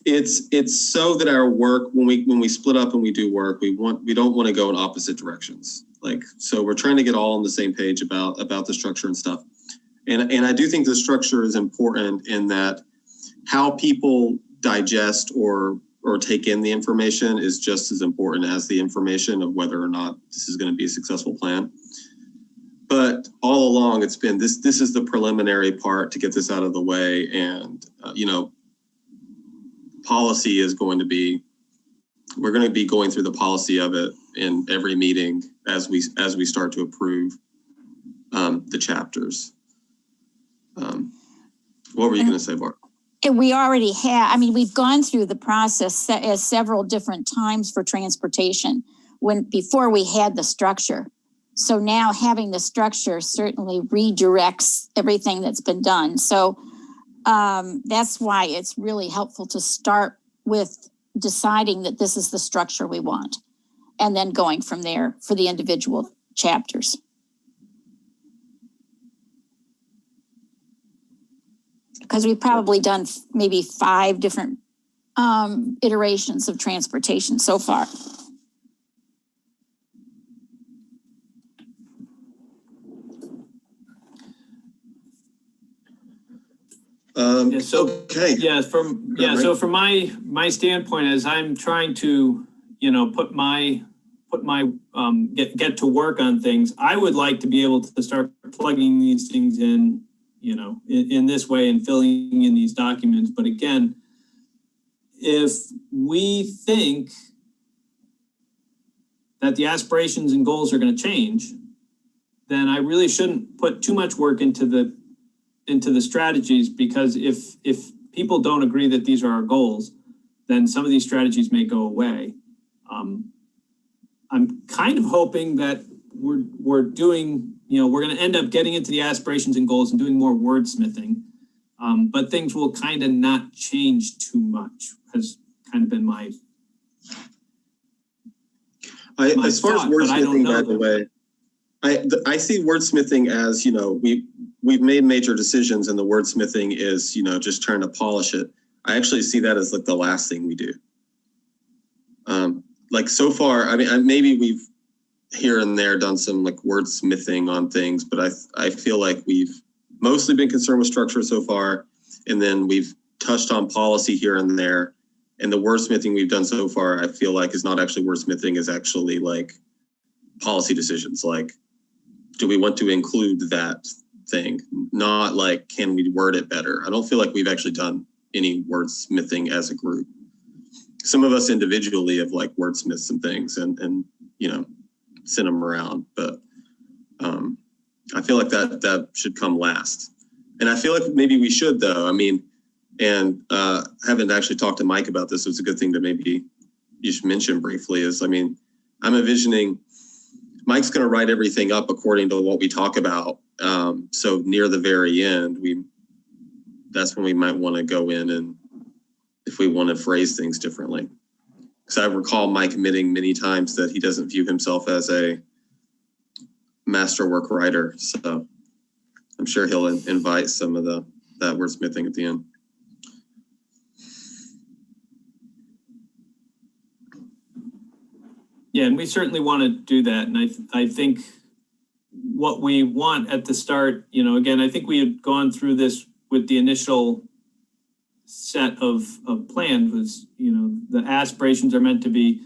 it's so that our work, when we split up and we do work, we don't want to go in opposite directions. Like, so we're trying to get all on the same page about the structure and stuff. And I do think the structure is important in that how people digest or take in the information is just as important as the information of whether or not this is going to be a successful plan. But all along, it's been this is the preliminary part to get this out of the way. And, policy is going to be, we're going to be going through the policy of it in every meeting as we start to approve the chapters. What were you going to say, Bart? And we already have, we've gone through the process as several different times for transportation before we had the structure. So now having the structure certainly redirects everything that's been done. So that's why it's really helpful to start with deciding that this is the structure we want and then going from there for the individual chapters. Because we've probably done maybe 5 different iterations of transportation so far. Okay. So from my standpoint, as I'm trying to, get to work on things, I would like to be able to start plugging these things in, in this way and filling in these documents. But again, if we think that the aspirations and goals are going to change, then I really shouldn't put too much work into the strategies, because if people don't agree that these are our goals, then some of these strategies may go away. I'm kind of hoping that we're doing, we're going to end up getting into the aspirations and goals and doing more wordsmithing, but things will kind of not change too much, has kind of been my as far as wordsmithing, by the way, I see wordsmithing as, we've made major decisions and the wordsmithing is, just trying to polish it. I actually see that as like the last thing we do. Like so far, maybe we've here and there done some like wordsmithing on things, but I feel like we've mostly been concerned with structure so far. And then we've touched on policy here and there. And the wordsmithing we've done so far, I feel like is not actually wordsmithing, is actually like policy decisions. Like, do we want to include that thing? Not like, can we word it better? I don't feel like we've actually done any wordsmithing as a group. Some of us individually have like wordsmithed some things and send them around. But I feel like that should come last. And I feel like maybe we should, though. I mean, and I haven't actually talked to Mike about this. So it's a good thing to maybe you should mention briefly is, I mean, I'm envisioning Mike's going to write everything up according to what we talk about. So near the very end, that's when we might want to go in and if we want to phrase things differently. Because I recall Mike admitting many times that he doesn't view himself as a masterwork writer. So I'm sure he'll invite some of that wordsmithing at the end. Yeah, and we certainly want to do that. And I think what we want at the start, again, I think we had gone through this with the initial set of plans was, the aspirations are meant to be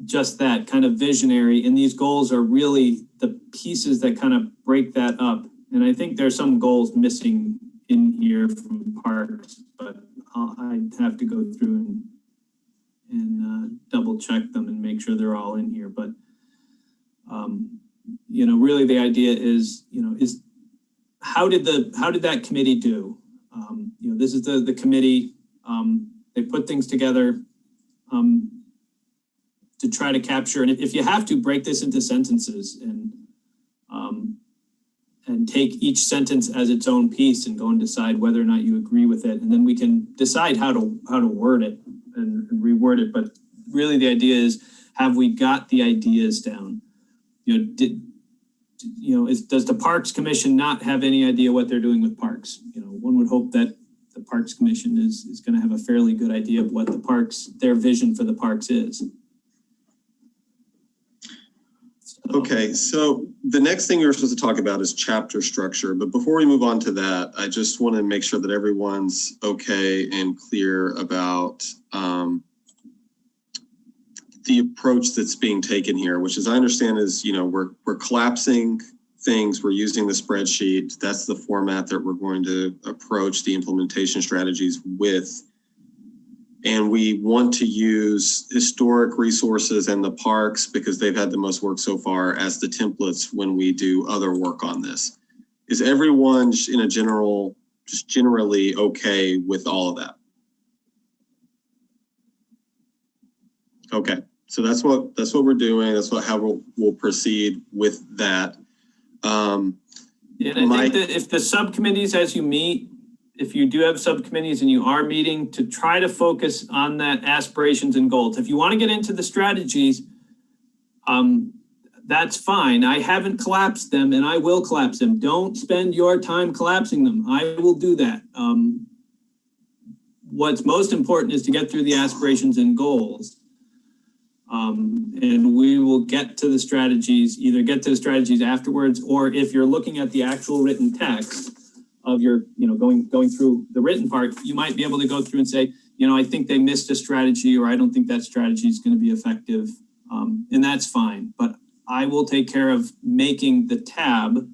just that, kind of visionary. And these goals are really the pieces that kind of break that up. And I think there's some goals missing in here from parks, but I'd have to go through and double check them and make sure they're all in here. But, really the idea is, is how did that committee do? This is the committee. They put things together to try to capture. And if you have to, break this into sentences and take each sentence as its own piece and go and decide whether or not you agree with it. And then we can decide how to word it and reword it. But really the idea is, have we got the ideas down? Does the Parks Commission not have any idea what they're doing with parks? One would hope that the Parks Commission is going to have a fairly good idea of what their vision for the parks is. Okay, so the next thing we were supposed to talk about is chapter structure. But before we move on to that, I just want to make sure that everyone's okay and clear about the approach that's being taken here, which as I understand is, we're collapsing things, we're using the spreadsheet. That's the format that we're going to approach the implementation strategies with. And we want to use historic resources and the parks because they've had the most work so far as the templates when we do other work on this. Is everyone generally okay with all of that? Okay, so that's what we're doing. That's how we'll proceed with that. And I think that if the subcommittees, as you meet, if you do have subcommittees and you are meeting, to try to focus on that aspirations and goals. If you want to get into the strategies, that's fine. I haven't collapsed them and I will collapse them. Don't spend your time collapsing them. I will do that. What's most important is to get through the aspirations and goals. And we will get to the strategies, either get to the strategies afterwards, or if you're looking at the actual written text of your, going through the written part, you might be able to go through and say, I think they missed a strategy, or I don't think that strategy is going to be effective. And that's fine. But I will take care of making the tab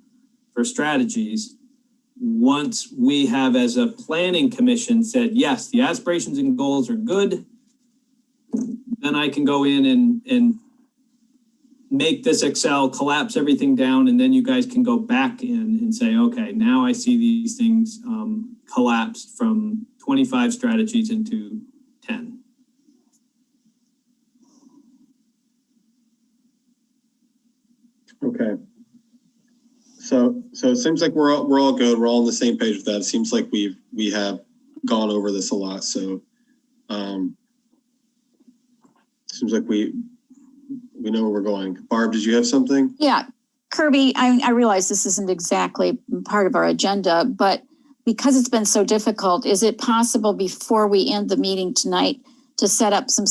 for strategies once we have, as a planning commission, said, yes, the aspirations and goals are good. Then I can go in and make this Excel, collapse everything down, and then you guys can go back in and say, okay, now I see these things collapsed from 25 strategies into 10. Okay. So it seems like we're all good. We're all on the same page with that. It seems like we have gone over this a lot. So seems like we know where we're going. Barb, did you have something? Yeah, Kirby, I realize this isn't exactly part of our agenda, but because it's been so difficult, is it possible before we end the meeting tonight to set up some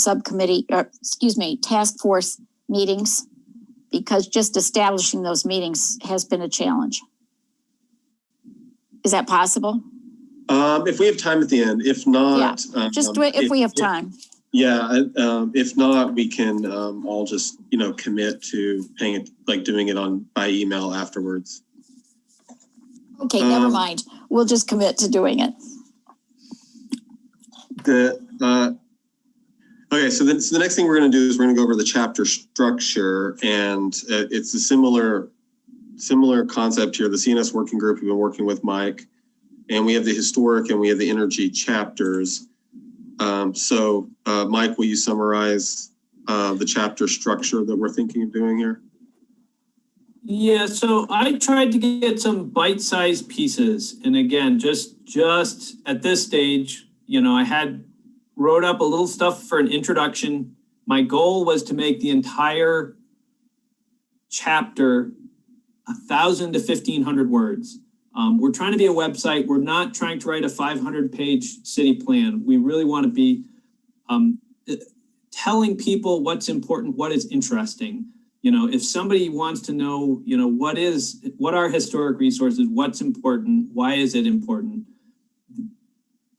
task force meetings? Because just establishing those meetings has been a challenge. Is that possible? If we have time at the end. If not, just do it if we have time. If not, we can all just commit to paying it, doing it by email afterwards. Okay, never mind. We'll just commit to doing it. Okay, so the next thing we're going to do is we're going to go over the chapter structure, and it's a similar concept here. The CNS Working Group, we've been working with Mike, and we have the historic and we have the energy chapters. Mike, will you summarize the chapter structure that we're thinking of doing here? Yeah, so I tried to get some bite-sized pieces. And again, just at this stage, you know, I wrote up a little stuff for an introduction. My goal was to make the entire chapter 1,000 to 1,500 words. We're trying to be a website. We're not trying to write a 500-page city plan. We really want to be telling people what's important, what is interesting. You know, if somebody wants to know, you know, what are historic resources, what's important, why is it important?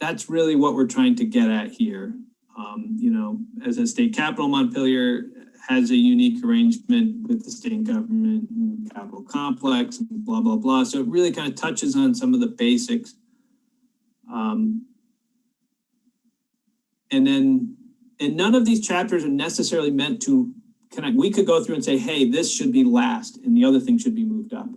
That's really what we're trying to get at here. You know, as a state capital, Montpelier has a unique arrangement with the state government and capital complex and blah, blah, blah. So it really kind of touches on some of the basics. And none of these chapters are necessarily meant to we could go through and say, hey, this should be last and the other thing should be moved up.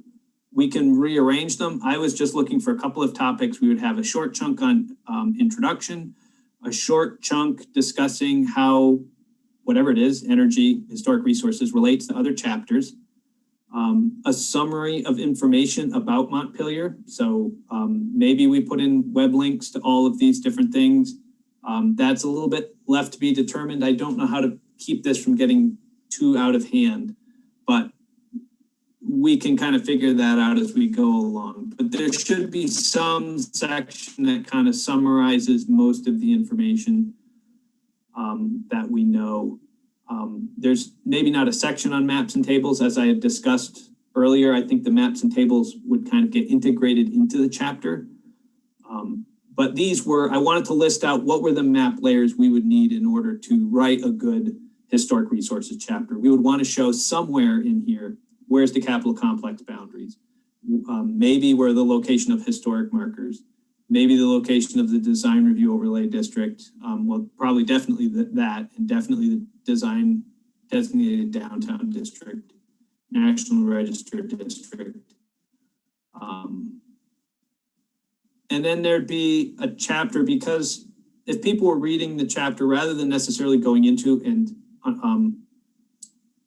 We can rearrange them. I was just looking for a couple of topics. We would have a short chunk on introduction, a short chunk discussing how, whatever it is, energy, historic resources relates to other chapters, a summary of information about Montpelier. So maybe we put in web links to all of these different things. That's a little bit left to be determined. I don't know how to keep this from getting too out of hand, but we can kind of figure that out as we go along. But there should be some section that kind of summarizes most of the information that we know. There's maybe not a section on maps and tables, as I had discussed earlier. I think the maps and tables would kind of get integrated into the chapter. But I wanted to list out what were the map layers we would need in order to write a good historic resources chapter. We would want to show somewhere in here, where's the capital complex boundaries? Maybe where the location of historic markers, maybe the location of the design review overlay district. Well, probably definitely that, and definitely the design designated downtown district, National Register district. And then there'd be a chapter, because if people were reading the chapter, rather than necessarily going into and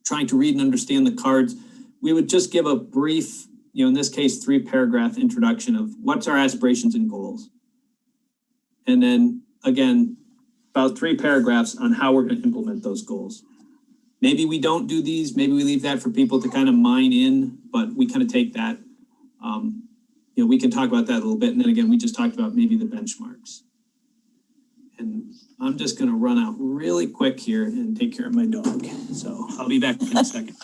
trying to read and understand the cards, we would just give a brief, you know, in this case, 3-paragraph introduction of what's our aspirations and goals. And then again, about 3 paragraphs on how we're going to implement those goals. Maybe we don't do these, maybe we leave that for people to kind of mine in, but we kind of take that, you know, we can talk about that a little bit. And then again, we just talked about maybe the benchmarks. And I'm just going to run out really quick here and take care of my dog. So I'll be back in a second.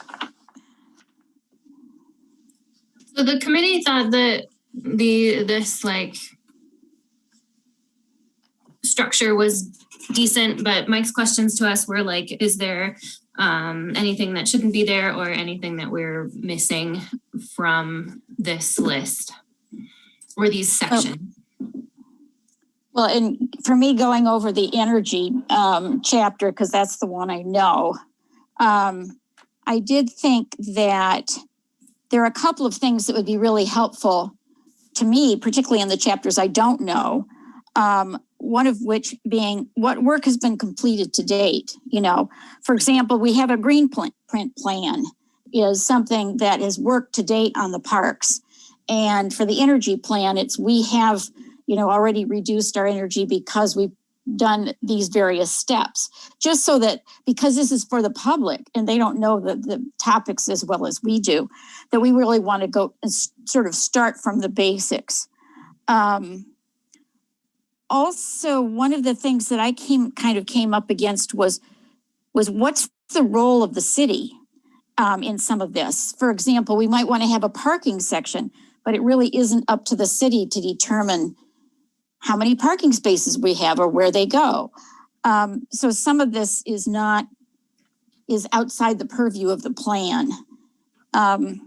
So the committee thought that this structure was decent, but Mike's questions to us were like, is there anything that shouldn't be there or anything that we're missing from this list or these sections? Well, and for me, going over the energy chapter, because that's the one I know, I did think that there are a couple of things that would be really helpful to me, particularly in the chapters I don't know. One of which being what work has been completed to date. You know, for example, we have a green print plan is something that has worked to date on the parks. And for the energy plan, we have, you know, already reduced our energy because we've done these various steps, just so that, because this is for the public and they don't know the topics as well as we do, that we really want to go and sort of start from the basics. Also, one of the things that I came up against was what's the role of the city in some of this? For example, we might want to have a parking section, but it really isn't up to the city to determine how many parking spaces we have or where they go. So some of this is outside the purview of the plan. And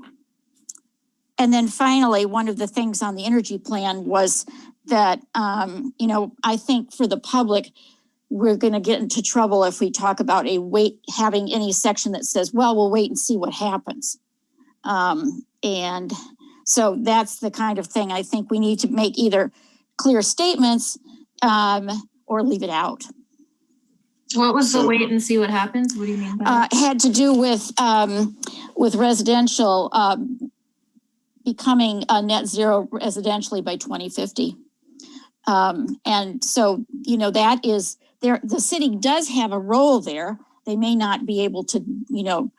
then finally, one of the things on the energy plan was that, you know, I think for the public, we're going to get into trouble if we talk about having any section that says, well, we'll wait and see what happens. And so that's the kind of thing I think we need to make either clear statements or leave it out. What was the wait and see what happens? What do you mean by that? Had to do with residential becoming net zero residentially by 2050. And so, you know, that is there. The city does have a role there. They may not be able to, you know,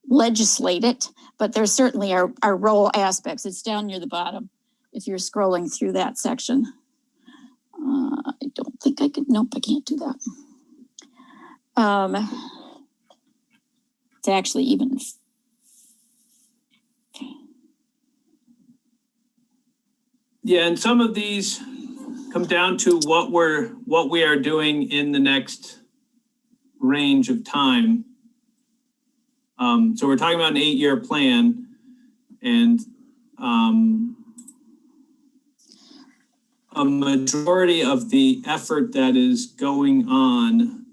legislate it, but there certainly are role aspects. It's down near the bottom if you're scrolling through that section. I don't think I could. Nope, I can't do that. It's actually even. Yeah, and some of these come down to what we are doing in the next range of time. So we're talking about an 8-year plan, and a majority of the effort that is going on.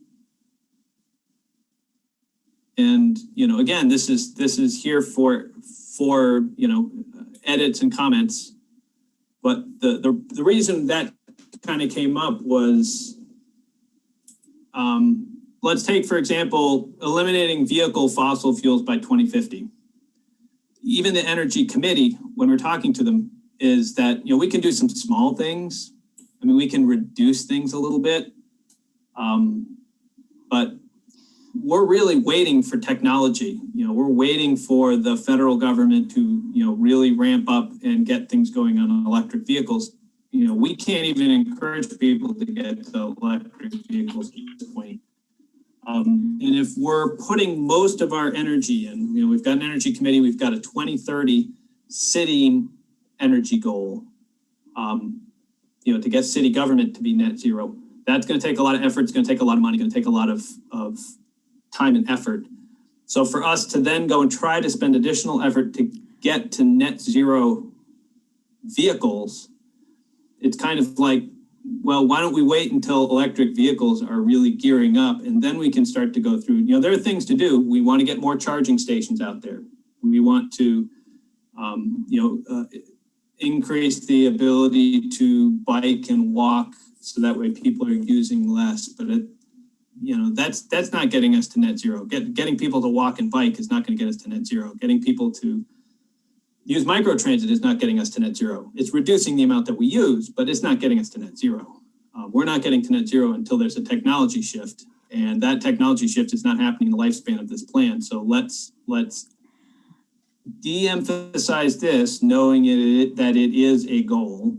And, you know, again, this is here for, you know, edits and comments. But the reason that kind of came up was, let's take, for example, eliminating vehicle fossil fuels by 2050. Even the Energy Committee, when we're talking to them, is that, you know, we can do some small things. I mean, we can reduce things a little bit, but we're really waiting for technology. You know, we're waiting for the federal government to, you know, really ramp up and get things going on electric vehicles. You know, we can't even encourage people to get to electric vehicles at this point. And if we're putting most of our energy in, you know, we've got an energy committee, we've got a 2030 city energy goal, you know, to get city government to be net zero. That's going to take a lot of effort. It's going to take a lot of money, going to take a lot of time and effort. So for us to then go and try to spend additional effort to get to net zero vehicles, it's kind of like, well, why don't we wait until electric vehicles are really gearing up, and then we can start to go through, you know, there are things to do. We want to get more charging stations out there. We want to, you know, increase the ability to bike and walk so that way people are using less, but you know, that's not getting us to net zero. Getting people to walk and bike is not going to get us to net zero. Getting people to use microtransit is not getting us to net zero. It's reducing the amount that we use, but it's not getting us to net zero. We're not getting to net zero until there's a technology shift, and that technology shift is not happening in the lifespan of this plan. So let's de-emphasize this, knowing that it is a goal,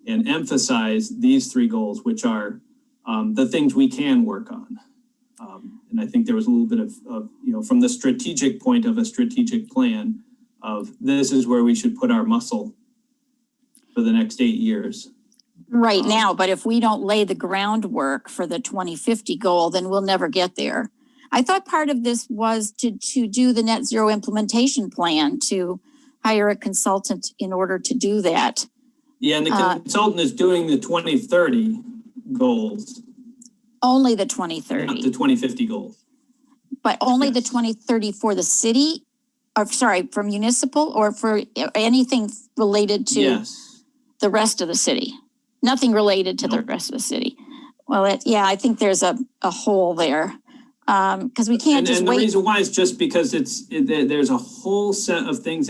and emphasize these 3 goals, which are the things we can work on. And I think there was a little bit of, you know, from the strategic point of a strategic plan of this is where we should put our muscle for the next 8 years. Right now, but if we don't lay the groundwork for the 2050 goal, then we'll never get there. I thought part of this was to do the net zero implementation plan, to hire a consultant in order to do that. Yeah, and the consultant is doing the 2030 goals. Only the 2030. Not the 2050 goals. But only the 2030 for the city, or sorry, for municipal, or for anything related to the rest of the city. Nothing related to the rest of the city. Well, I think there's a hole there. Because we can't just wait. And the reason why is just because there's a whole set of things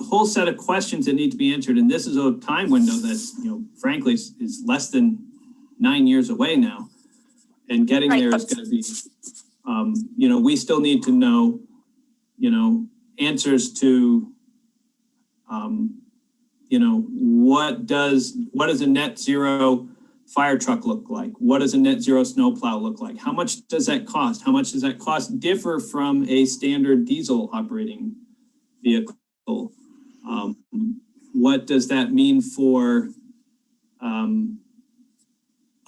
whole set of questions that need to be answered. And this is a time window that's, you know, frankly, is less than 9 years away now. And getting there is going to be, you know, we still need to know, you know, answers to, you know, what does a net zero fire truck look like? What does a net zero snowplow look like? How much does that cost? How much does that cost differ from a standard diesel operating vehicle? What does that mean for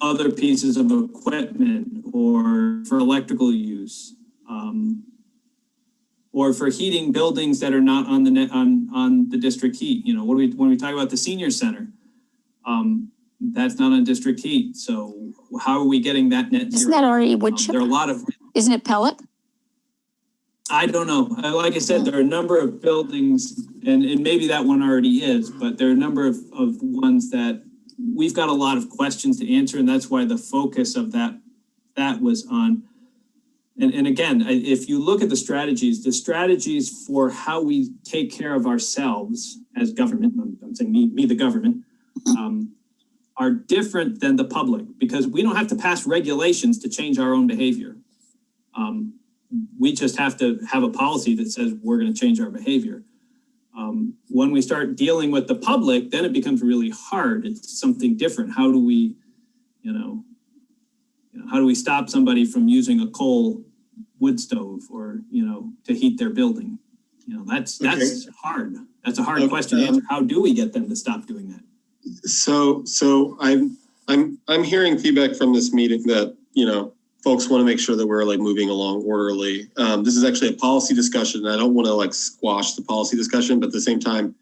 other pieces of equipment or for electrical use? Or for heating buildings that are not on the on the district heat? You know, when we talk about the senior center, that's not on district heat. So how are we getting that net zero? Isn't that already wood chip? There are a lot of, Isn't it pellet? I don't know. Like I said, there are a number of buildings, and maybe that one already is, but there are a number of ones that we've got a lot of questions to answer, and that's why the focus of that was on. And again, if you look at the strategies for how we take care of ourselves as government, I'm saying me the government, are different than the public, because we don't have to pass regulations to change our own behavior. We just have to have a policy that says we're going to change our behavior. When we start dealing with the public, then it becomes really hard. It's something different. How do we, how do we stop somebody from using a coal wood stove or, to heat their building? That's hard. That's a hard question to answer. How do we get them to stop doing that? So I'm hearing feedback from this meeting that, folks want to make sure that we're like moving along orderly. This is actually a policy discussion, and I don't want to like squash the policy discussion, but at the same time,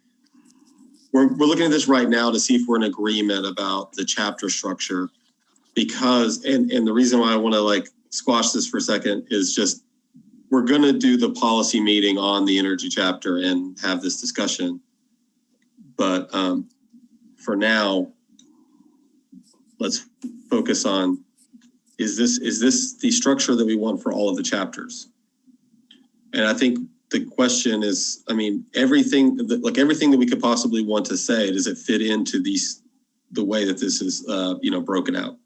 we're looking at this right now to see if we're in agreement about the chapter structure, because, and the reason why I want to like squash this for a second is just, we're going to do the policy meeting on the energy chapter and have this discussion. But for now, let's focus on, is this the structure that we want for all of the chapters? And I think the question is, everything that we could possibly want to say, does it fit into the way that this is, broken out?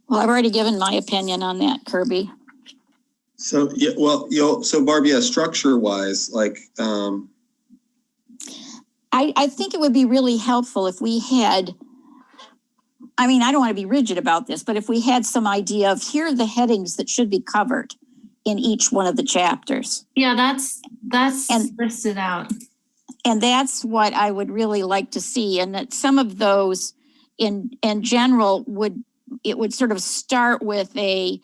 Well, I've already given my opinion on that, Kirby. So, yeah, well, so Barb, yeah, structure-wise, I think it would be really helpful if we had, I don't want to be rigid about this, but if we had some idea of, here are the headings that should be covered in each one of the chapters. Yeah, that's listed out. And that's what I would really like to see. And that some of those in general would sort of start with a,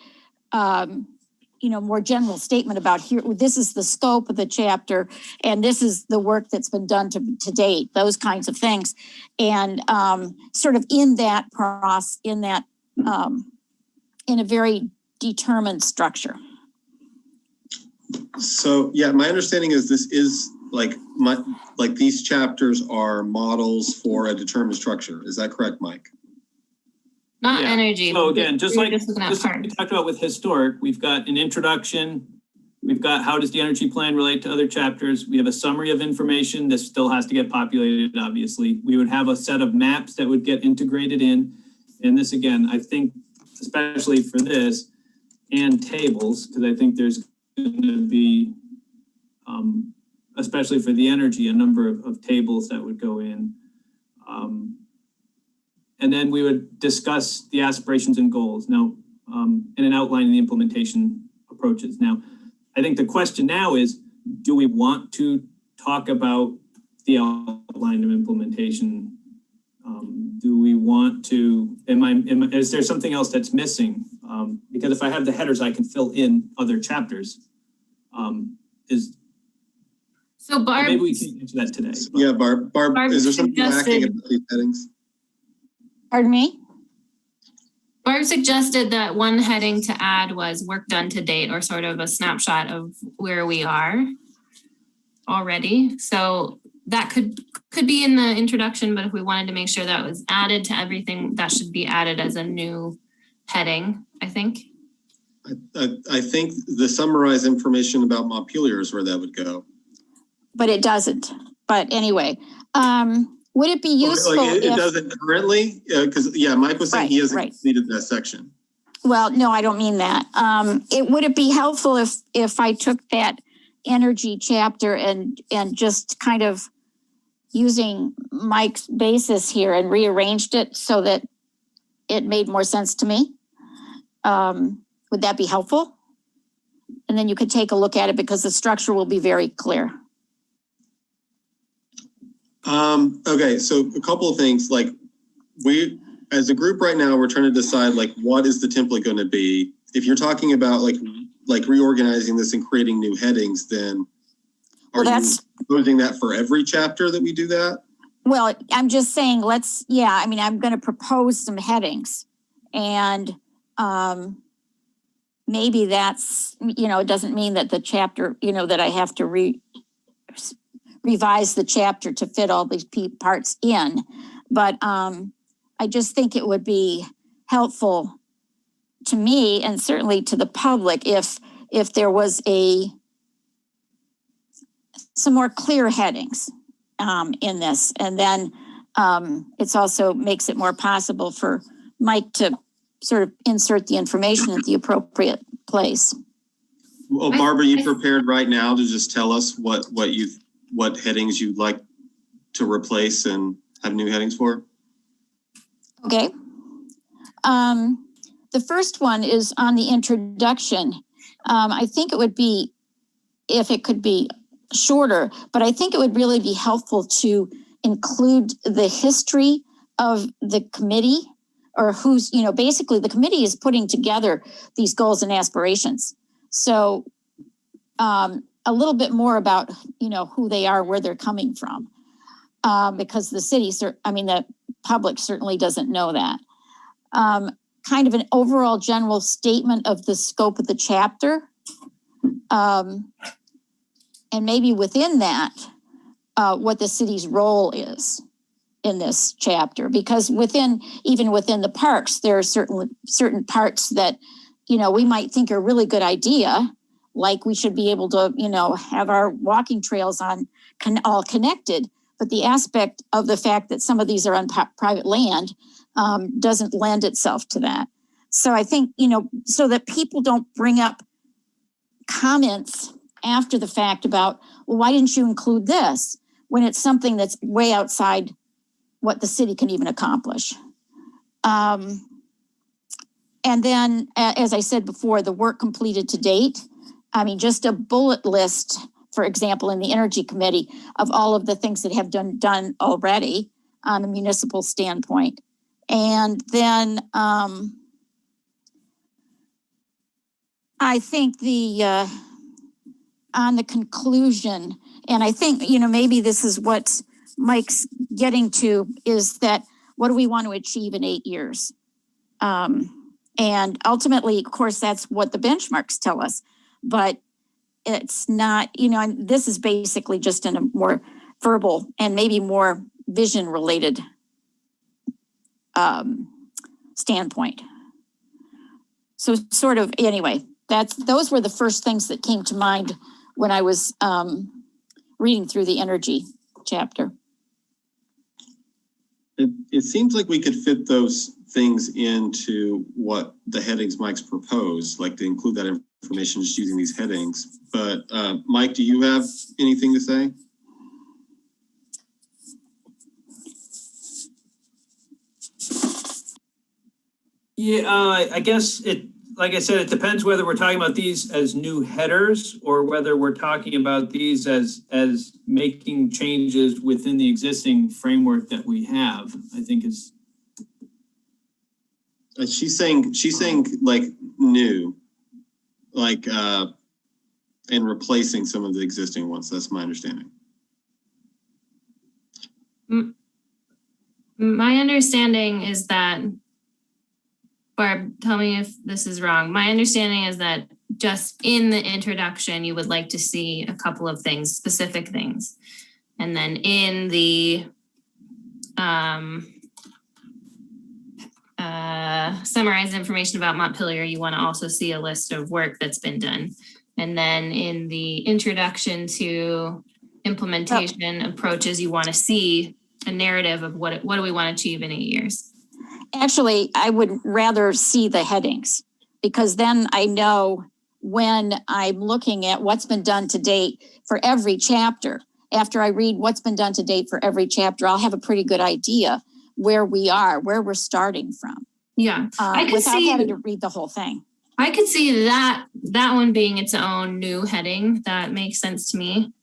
more general statement about, here, this is the scope of the chapter, and this is the work that's been done to date, those kinds of things. And sort of in that process, in a very determined structure. So, yeah, my understanding is this is these chapters are models for a determined structure. Is that correct, Mike? Not energy. So again, just like we talked about with historic, we've got an introduction. We've got how does the energy plan relate to other chapters? We have a summary of information. This still has to get populated, obviously. We would have a set of maps that would get integrated in. And this, again, I think, especially for this, and tables, because I think there's going to be, especially for the energy, a number of tables that would go in. And then we would discuss the aspirations and goals now, and an outline of the implementation approaches. Now, I think the question now is, do we want to talk about the outline of implementation? Do we want to, is there something else that's missing? Because if I have the headers, I can fill in other chapters. So Barb, maybe we can answer that today. Yeah, Barb, is there something lacking about these headings? Pardon me? Barb suggested that one heading to add was work done to date, or sort of a snapshot of where we are already. So that could be in the introduction, but if we wanted to make sure that was added to everything, that should be added as a new heading, I think. I think the summarized information about Montpelier is where that would go. But it doesn't. But anyway, would it be useful? It doesn't currently, because Mike was saying he hasn't completed that section. Well, no, I don't mean that. Would it be helpful if I took that energy chapter and just kind of using Mike's basis here and rearranged it so that it made more sense to me? Would that be helpful? And then you could take a look at it, because the structure will be very clear. Okay, so a couple of things, we, as a group right now, we're trying to decide what is the template going to be. If you're talking about like reorganizing this and creating new headings, then proposing that for every chapter that we do that? Well, I'm just saying, I'm going to propose some headings, and maybe that's, it doesn't mean that the chapter, that I have to revise the chapter to fit all these parts in. But I just think it would be helpful to me and certainly to the public if there was some more clear headings in this. And then it's also makes it more possible for Mike to sort of insert the information at the appropriate place. Well, Barbara, you prepared right now to just tell us what headings you'd like to replace and have new headings for? Okay. The first one is on the introduction. I think it would be, if it could be shorter, but I think it would really be helpful to include the history of the committee, or who's, basically the committee is putting together these goals and aspirations. So a little bit more about, who they are, where they're coming from, because the public certainly doesn't know that. Kind of an overall general statement of the scope of the chapter. And maybe within that, what the city's role is in this chapter, because even within the parks, there are certain parts that, we might think are a really good idea, like we should be able to, have our walking trails all connected. But the aspect of the fact that some of these are on private land doesn't lend itself to that. So I think, so that people don't bring up comments after the fact about, well, why didn't you include this, when it's something that's way outside what the city can even accomplish. And then, as I said before, the work completed to date. Just a bullet list, for example, in the Energy Committee of all of the things that have done already on the municipal standpoint. And then I think on the conclusion, and I think, maybe this is what Mike's getting to, is that what do we want to achieve in 8 years? And ultimately, of course, that's what the benchmarks tell us, but it's not, this is basically just in a more verbal and maybe more vision related standpoint. So sort of, anyway, those were the first things that came to mind when I was reading through the energy chapter. It seems like we could fit those things into what the headings Mike's proposed, like to include that information just using these headings. But Mike, do you have anything to say? Yeah, I guess like I said, it depends whether we're talking about these as new headers or whether we're talking about these as making changes within the existing framework that we have. I think is. She's saying like new, like and replacing some of the existing ones. That's my understanding. My understanding is that, Barb, tell me if this is wrong. My understanding is that just in the introduction, you would like to see a couple of things, specific things. And then in the summarized information about Montpelier, you want to also see a list of work that's been done. And then in the introduction to implementation approaches, you want to see a narrative of what do we want to achieve in 8 years. Actually, I would rather see the headings, because then I know when I'm looking at what's been done to date for every chapter. After I read what's been done to date for every chapter, I'll have a pretty good idea where we are, where we're starting from. Yeah, without having to read the whole thing. I could see that one being its own new heading. That makes sense to me.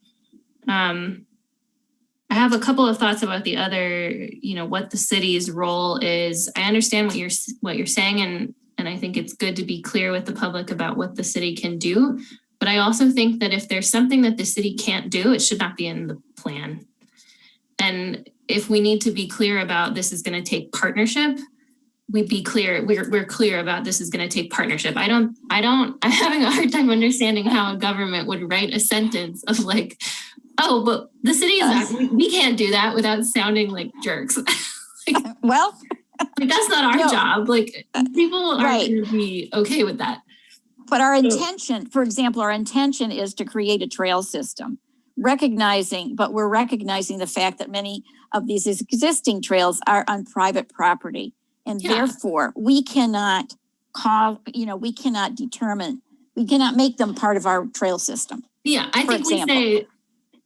I have a couple of thoughts about the other, what the city's role is. I understand what you're saying, and I think it's good to be clear with the public about what the city can do. But I also think that if there's something that the city can't do, it should not be in the plan. And if we need to be clear about this is going to take partnership, we'd be clear. We're clear about this is going to take partnership. I'm having a hard time understanding how a government would write a sentence of like, oh, but the city is not, we can't do that without sounding like jerks. Well, like that's not our job. Like people aren't going to be okay with that. But our intention, for example, our intention is to create a trail system, we're recognizing the fact that many of these existing trails are on private property. And therefore, we cannot make them part of our trail system. Yeah, I think we say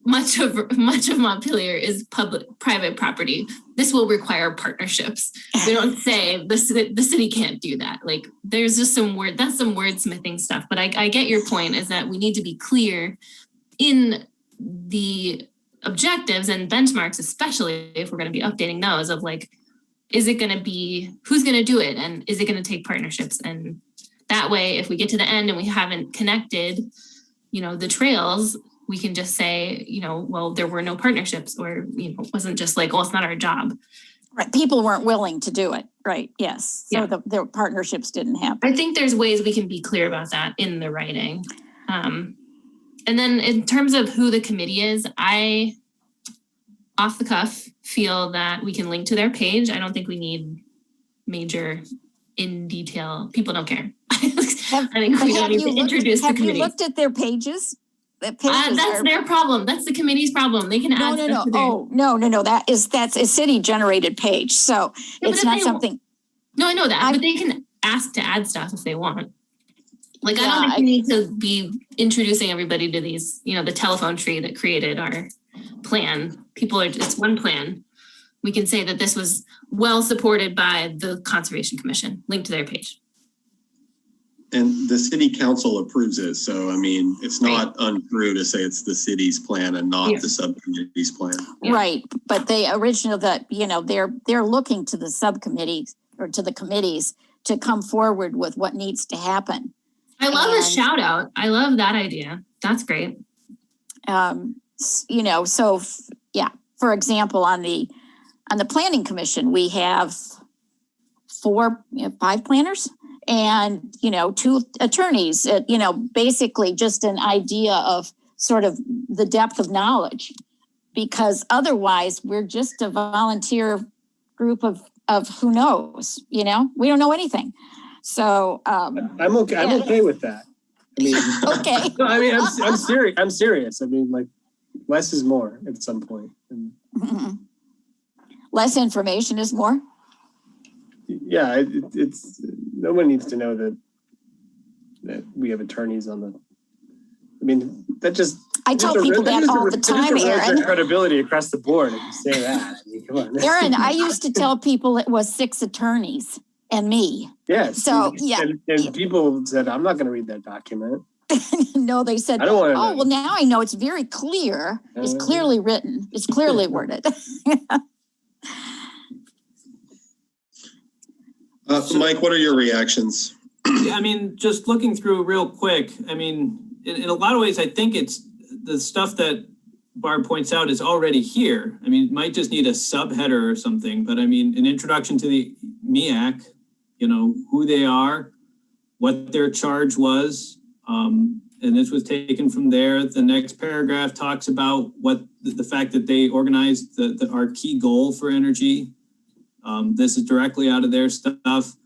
much of Montpelier is private property. This will require partnerships. We don't say the city can't do that. Like there's just some wordsmithing stuff. But I get your point is that we need to be clear in the objectives and benchmarks, especially if we're going to be updating those of like, is it going to be, who's going to do it? And is it going to take partnerships? And that way, if we get to the end and we haven't connected, the trails, we can just say, well, there were no partnerships or, it wasn't just like, oh, it's not our job. Right. People weren't willing to do it. Right. Yes. So the partnerships didn't happen. I think there's ways we can be clear about that in the writing. And then in terms of who the committee is, I, off the cuff, feel that we can link to their page. I don't think we need major in detail. People don't care. I think we don't need to introduce the committee. Have you looked at their pages? That's their problem. That's the committee's problem. They can add stuff to their... No. That's a city generated page. So it's not something. No, I know that, but they can ask to add stuff if they want. Like, I don't think we need to be introducing everybody to these, the telephone tree that created our plan. It's one plan. We can say that this was well supported by the Conservation Commission, linked to their page. And the city council approves it. So, I mean, it's not untrue to say it's the city's plan and not the subcommittee's plan. Yeah. Right. But they're looking to the subcommittees or to the committees to come forward with what needs to happen. I love a shout out. I love that idea. That's great. For example, on the planning commission, we have 5 planners and, 2 attorneys, basically just an idea of sort of the depth of knowledge, because otherwise we're just a volunteer group of who knows, we don't know anything. So I'm okay. I'm okay with that. I mean, okay. No, I mean, I'm serious. I'm serious. I mean, like, less is more at some point. And less information is more. Yeah, it's no one needs to know that we have attorneys on the. I mean, that just. I tell people that all the time, Aaron. Credibility across the board. If you say that, I mean, come on. Aaron, I used to tell people it was 6 attorneys and me. Yes. So and people said, "I'm not going to read that document." No, they said, "Oh, well, now I know it's very clear. It's clearly written. It's clearly worded." Mike, what are your reactions? Yeah, I mean, just looking through real quick, I mean, in a lot of ways, I think it's the stuff that Barb points out is already here. I mean, it might just need a subheader or something, but I mean, an introduction to the MEAC, who they are, what their charge was, and this was taken from there. The next paragraph talks about what the fact that they organized our key goal for energy. This is directly out of their stuff.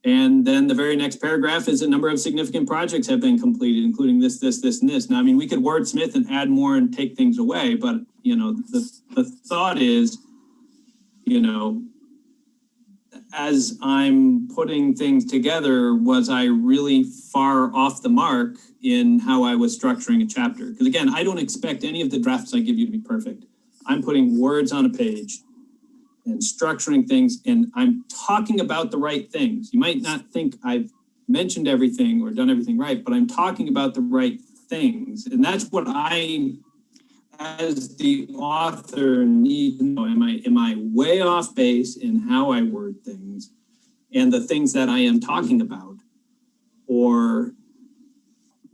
And then the very next paragraph is a number of significant projects have been completed, including this, and this. Now, I mean, we could wordsmith and add more and take things away, but, the thought is, as I'm putting things together, was I really far off the mark in how I was structuring a chapter? Because again, I don't expect any of the drafts I give you to be perfect. I'm putting words on a page and structuring things, and I'm talking about the right things. You might not think I've mentioned everything or done everything right, but I'm talking about the right things. And that's what I, as the author, need to know. Am I way off base in how I word things and the things that I am talking about? Or,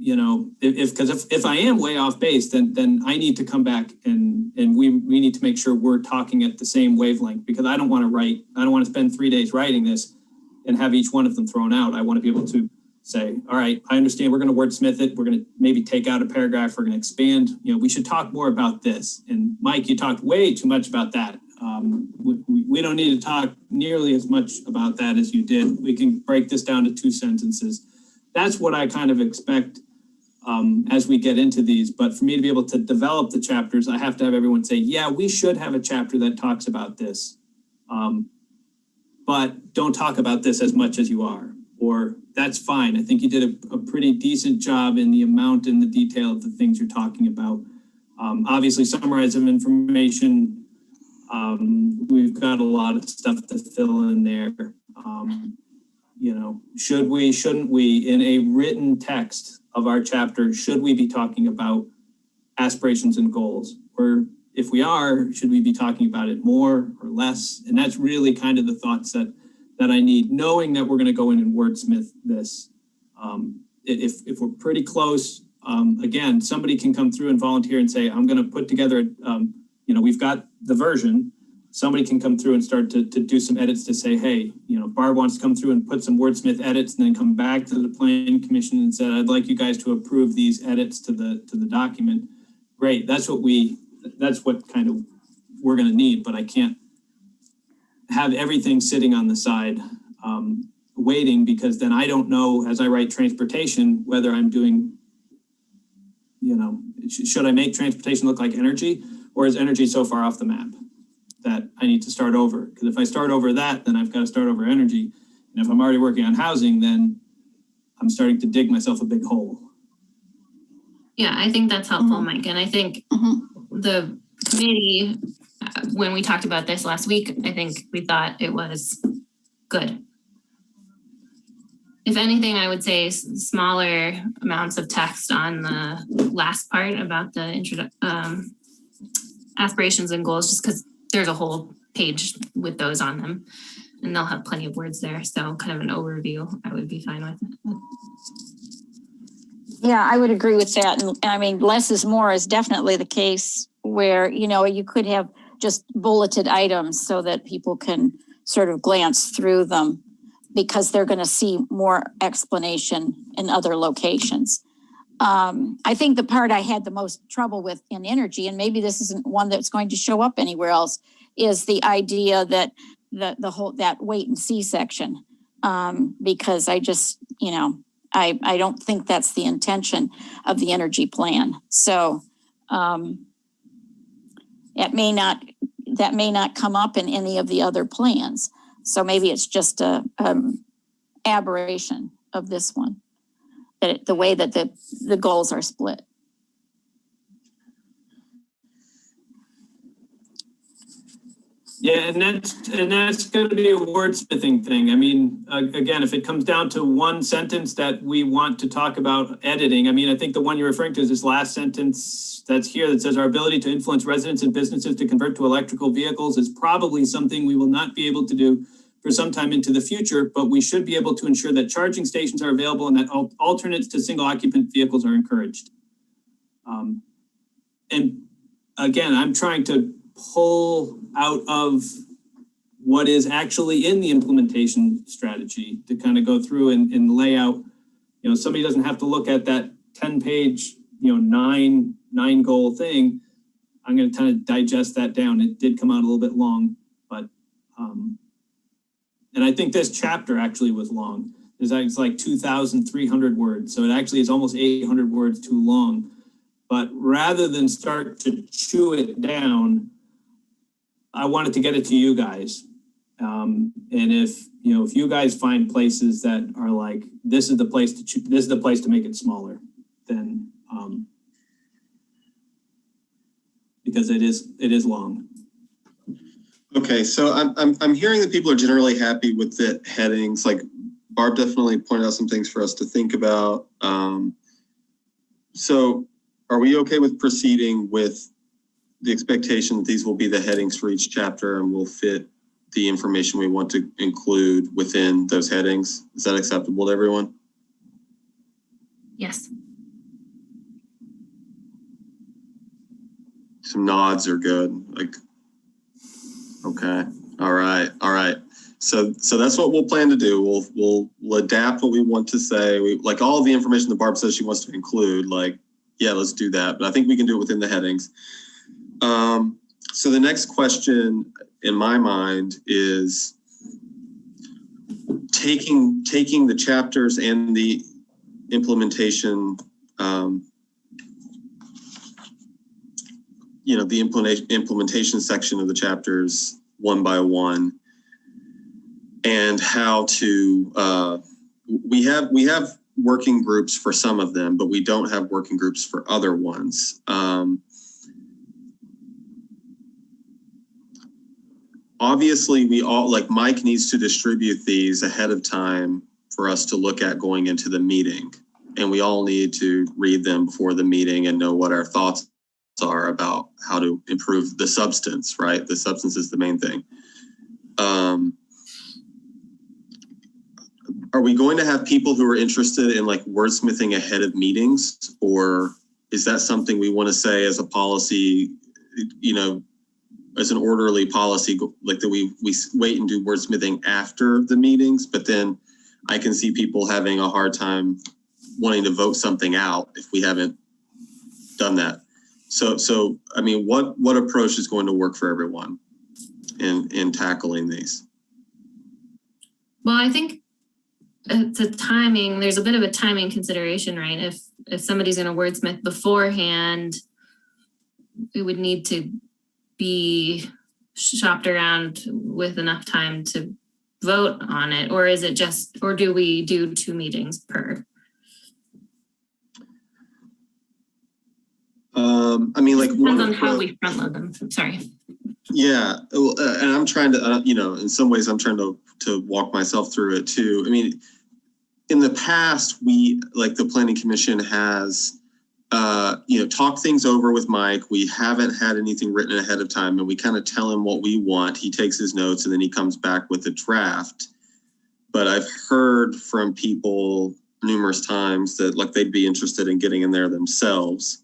you know, if I am way off base, then I need to come back and we need to make sure we're talking at the same wavelength, because I don't want to spend 3 days writing this and have each one of them thrown out. I want to be able to say, all right, I understand we're going to wordsmith it. We're going to maybe take out a paragraph. We're going to expand, you know, we should talk more about this. And Mike, you talked way too much about that. We don't need to talk nearly as much about that as you did. We can break this down to 2 sentences. That's what I kind of expect as we get into these. But for me to be able to develop the chapters, I have to have everyone say, yeah, we should have a chapter that talks about this. But don't talk about this as much as you are, or that's fine. I think you did a pretty decent job in the amount and the detail of the things you're talking about. Obviously, summarize of information. We've got a lot of stuff to fill in there. You know, should we, shouldn't we, in a written text of our chapter, should we be talking about aspirations and goals? Or if we are, should we be talking about it more or less? And that's really kind of the thoughts that I need, knowing that we're going to go in and wordsmith this. If we're pretty close, again, somebody can come through and volunteer and say, I'm going to put together, you know, we've got the version. Somebody can come through and start to do some edits to say, hey, you know, Barb wants to come through and put some wordsmith edits and then come back to the planning commission and said, I'd like you guys to approve these edits to the document. Great, that's what kind of we're going to need, but I can't have everything sitting on the side waiting, because then I don't know, as I write transportation, whether I'm doing, you know, should I make transportation look like energy, or is energy so far off the map that I need to start over? Because if I start over that, then I've got to start over energy. And if I'm already working on housing, then I'm starting to dig myself a big hole. Yeah, I think that's helpful, Mike. And I think the committee, when we talked about this last week, I think we thought it was good. If anything, I would say smaller amounts of text on the last part about the aspirations and goals, just because there's a whole page with those on them and they'll have plenty of words there. So kind of an overview, I would be fine with. Yeah, I would agree with that. And I mean, less is more is definitely the case where, you know, you could have just bulleted items so that people can sort of glance through them, because they're going to see more explanation in other locations. I think the part I had the most trouble with in energy, and maybe this isn't one that's going to show up anywhere else, is the idea that the whole, that wait and see section, because I just, you know, I don't think that's the intention of the energy plan. So that may not come up in any of the other plans. So maybe it's just a aberration of this one, that the way that the goals are split. Yeah, and that's going to be a wordsmithing thing. I mean, again, if it comes down to one sentence that we want to talk about editing, I mean, I think the one you're referring to is this last sentence that's here that says our ability to influence residents and businesses to convert to electrical vehicles is probably something we will not be able to do for some time into the future, but we should be able to ensure that charging stations are available and that alternates to single occupant vehicles are encouraged. And again, I'm trying to pull out of what is actually in the implementation strategy to kind of go through and lay out, you know, somebody doesn't have to look at that 10-page, you know, nine goal thing. I'm going to kind of digest that down. It did come out a little bit long, but, and I think this chapter actually was long. It's like 2,300 words. So it actually is almost 800 words too long. But rather than start to chew it down, I wanted to get it to you guys. And if you guys find places that are like, this is the place to make it smaller, then because it is long. Okay, so I'm hearing that people are generally happy with the headings. Like Barb definitely pointed out some things for us to think about. So are we okay with proceeding with the expectation that these will be the headings for each chapter and will fit the information we want to include within those headings? Is that acceptable to everyone? Yes. Some nods are good. Like, okay. All right. So that's what we'll plan to do. We'll adapt what we want to say. We like all the information that Barb says she wants to include. Like, yeah, let's do that. But I think we can do it within the headings. So the next question in my mind is taking the chapters and the implementation, the implementation section of the chapters one by one, and how to, we have working groups for some of them, but we don't have working groups for other ones. Obviously, we all, like Mike needs to distribute these ahead of time for us to look at going into the meeting. And we all need to read them before the meeting and know what our thoughts are about how to improve the substance, right? The substance is the main thing. Are we going to have people who are interested in like wordsmithing ahead of meetings? Or is that something we want to say as a policy, as an orderly policy, like that we wait and do wordsmithing after the meetings, but then I can see people having a hard time wanting to vote something out if we haven't done that. So I mean, what approach is going to work for everyone in tackling these? Well, I think it's a timing. There's a bit of a timing consideration, right? If somebody's going to wordsmith beforehand, we would need to be shopped around with enough time to vote on it, or is it just, or do we do 2 meetings per? I mean, like depends on how we front load them. Sorry. Yeah, and I'm trying to, in some ways, I'm trying to walk myself through it too. I mean, in the past, we, like the Planning Commission has, talked things over with Mike. We haven't had anything written ahead of time, and we kind of tell him what we want. He takes his notes, and then he comes back with a draft. But I've heard from people numerous times that like they'd be interested in getting in there themselves.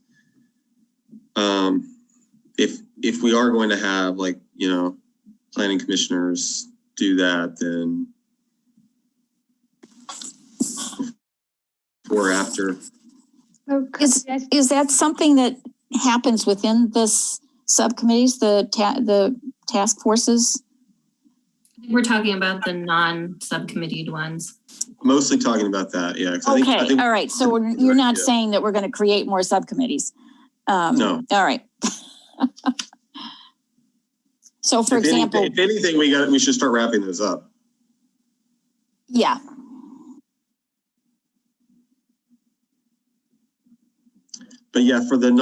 If we are going to have like, planning commissioners do that, then before or after. Is that something that happens within this subcommittees, the task forces? We're talking about the non-subcommitteed ones. Mostly talking about that, yeah. Okay, I think all right. So you're not saying that we're going to create more subcommittees? No. All right. So, for example, if anything, we should start wrapping those up. Yeah. But yeah, for the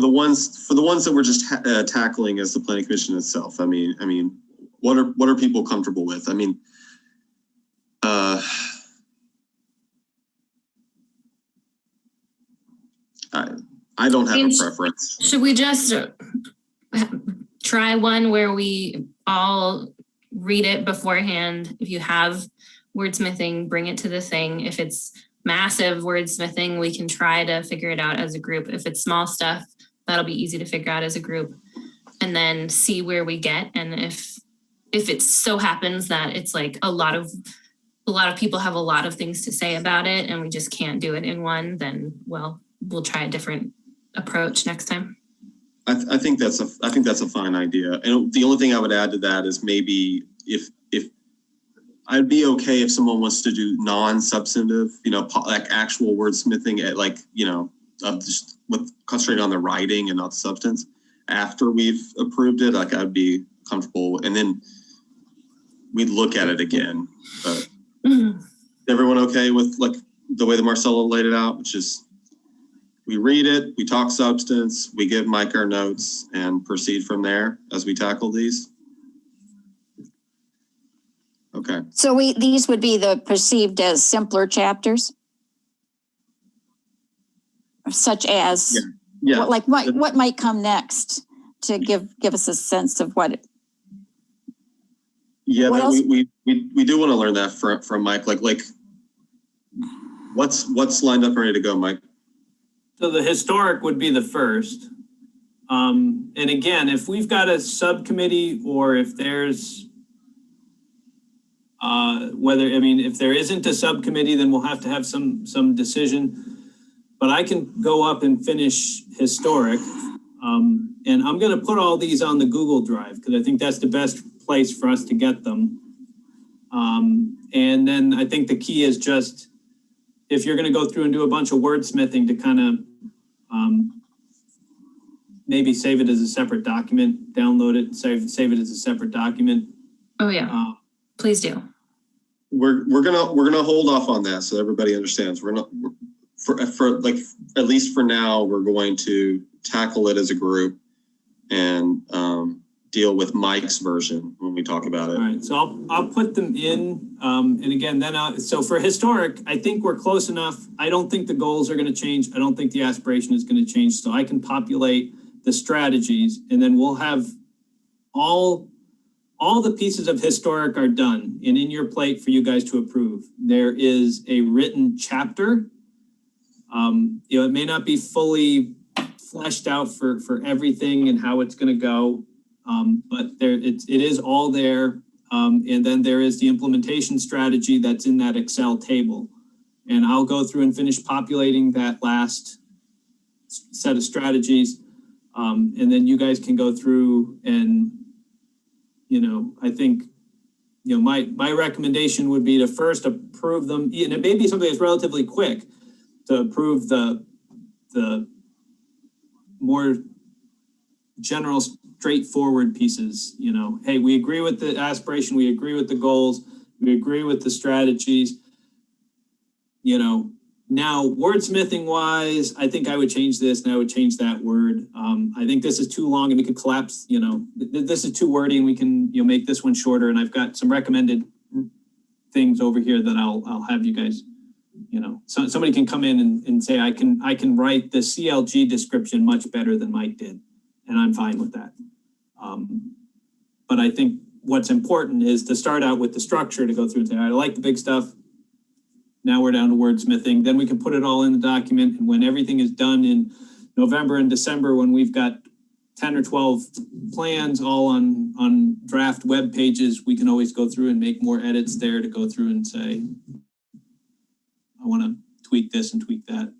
ones that we're just tackling as the Planning Commission itself. I mean, what are people comfortable with? I mean, I don't have a preference. Should we just try one where we all read it beforehand? If you have wordsmithing, bring it to the thing. If it's massive wordsmithing, we can try to figure it out as a group. If it's small stuff, that'll be easy to figure out as a group, and then see where we get. And if it so happens that it's like a lot of people have a lot of things to say about it and we just can't do it in one, then we'll try a different approach next time. I think that's a fine idea. And the only thing I would add to that is maybe if I'd be okay if someone wants to do non-substantive, like actual wordsmithing at like, just with concentrating on the writing and not the substance after we've approved it, like I'd be comfortable. And then we'd look at it again. But everyone okay with like the way that Marcelo laid it out, which is we read it, we talk substance, we give Mike our notes and proceed from there as we tackle these? Okay. So these would be the perceived as simpler chapters? Such as, yeah. What might come next to give us a sense of what it... Yeah, we do want to learn that from Mike. Like what's lined up and ready to go, Mike? So the historic would be the first. And again, if we've got a subcommittee or if there's if there isn't a subcommittee, then we'll have to have some decision. But I can go up and finish historic. And I'm going to put all these on the Google Drive because I think that's the best place for us to get them. And then I think the key is just if you're going to go through and do a bunch of wordsmithing to kind of maybe save it as a separate document, download it, save it as a separate document. Oh yeah, please do. We're gonna hold off on that so everybody understands. We're not for like at least for now we're going to tackle it as a group and deal with Mike's version when we talk about it. All right, so I'll put them in, and again, then so for historic, I think we're close enough. I don't think the goals are going to change. I don't think the aspiration is going to change. So I can populate the strategies, and then we'll have all the pieces of historic are done and in your plate for you guys to approve. There is a written chapter. It may not be fully fleshed out for everything and how it's going to go. But it is all there. And then there is the implementation strategy that's in that Excel table. And I'll go through and finish populating that last set of strategies. And then you guys can go through and, I think, my recommendation would be to first approve them. And it may be something that's relatively quick to approve the more general straightforward pieces, hey, we agree with the aspiration, we agree with the goals, we agree with the strategies. Now wordsmithing wise, I think I would change this and I would change that word. I think this is too long and we could collapse, this is too wordy and we can, make this one shorter. And I've got some recommended things over here that I'll have you guys, so somebody can come in and say, I can write the CLG description much better than Mike did. And I'm fine with that. But I think what's important is to start out with the structure to go through and say, all right, I like the big stuff. Now we're down to wordsmithing. Then we can put it all in the document. And when everything is done in November and December, when we've got 10 or 12 plans all on draft web pages, we can always go through and make more edits there to go through and say, I want to tweak this and tweak that.